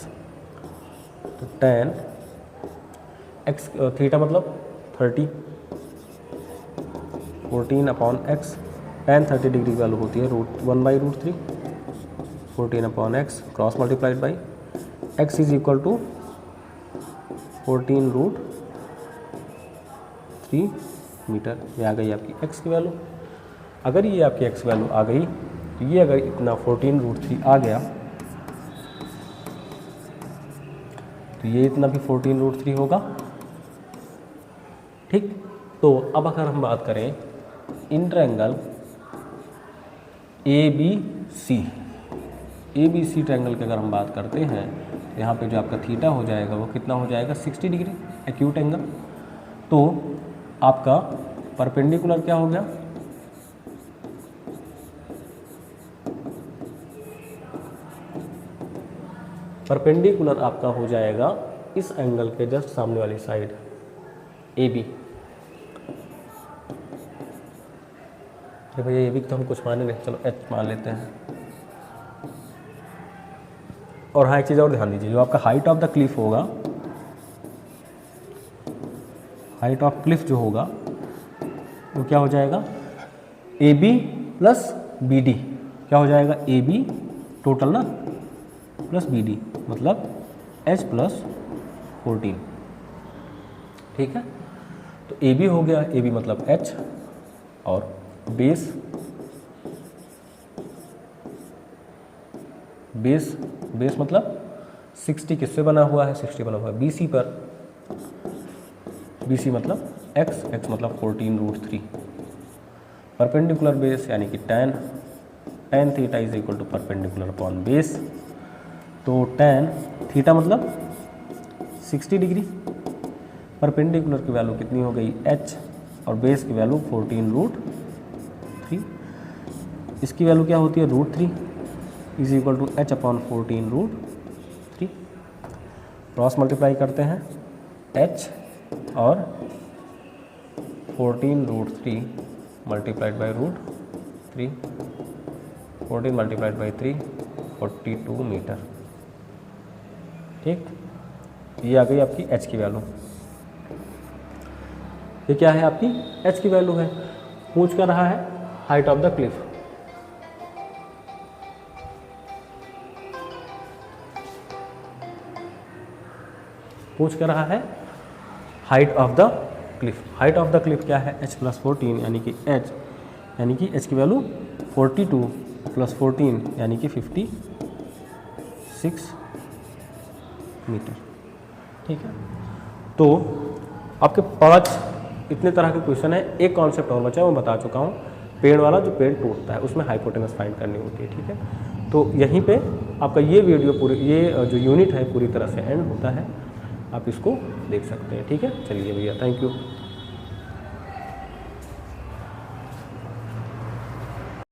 तो tan x थीटा मतलब 30, 14 अपॉन x, tan 30 डिग्री की वैल्यू होती है √1/√3, 14 upon x cross multiplied by x is equal to 14√3 metre. ये आ गई आपकी x की वैल्यू। अगर ये आपकी x वैल्यू आ गई तो ये अगर इतना 14√3 आ गया तो ये इतना भी 14√3 होगा, ठीक। तो अब अगर हम बात करें in triangle A B C triangle की अगर हम बात करते हैं, तो यहाँ पे जो आपका थीटा हो जाएगा वो कितना हो जाएगा 60 डिग्री एक्यूट एंगल। तो आपका परपेंडिकुलर क्या हो गया, परपेंडिकुलर आपका हो जाएगा इस एंगल के जस्ट सामने वाली साइड ए बी। भैया ए बी तो हम कुछ माने नहीं, चलो एच मान लेते हैं। और हाँ एक चीज़ और ध्यान दीजिए, जो आपका हाइट ऑफ द क्लिफ होगा, हाइट ऑफ क्लिफ जो होगा वो क्या हो जाएगा, A B plus B D, क्या हो जाएगा ए बी टोटल ना प्लस बी डी, मतलब एच प्लस 14, ठीक है। तो ए बी हो गया, ए बी मतलब एच, और बेस मतलब 60 किससे बना हुआ है, 60 बना हुआ है BC पर, BC मतलब x मतलब 14√3, परपेंडिकुलर बेस यानी कि tan theta is equal to perpendicular upon base. तो tan थीटा मतलब 60 डिग्री, परपेंडिकुलर की वैल्यू कितनी हो गई h, और बेस की वैल्यू 14√3, इसकी वैल्यू क्या होती है √3 is equal to h upon 14√3। Cross multiply करते हैं h और 14√3 multiplied by √3, 14 multiplied by 3 42 metre, ठीक। ये आ गई आपकी h की वैल्यू। ये क्या है आपकी h की वैल्यू है। पूछ कर रहा है हाइट ऑफ द क्लिफ, पूछ कर रहा है height of the Cliff. Height of the Cliff क्या है h+14 यानी कि h की वैल्यू 42 + 14 यानी कि 56 मीटर। ठीक है, तो आपके 5 इतने तरह के क्वेश्चन है। एक कॉन्सेप्ट और बचा है, मैं बता चुका हूँ, पेड़ वाला जो पेड़ टूटता है उसमें हाइपोटेनस फाइंड करनी होती है। ठीक है, तो यहीं पे आपका ये वीडियो पूरी, ये जो यूनिट है पूरी तरह से एंड होता है। आप इसको देख सकते हैं। ठीक है, चलिए भैया, थैंक यू।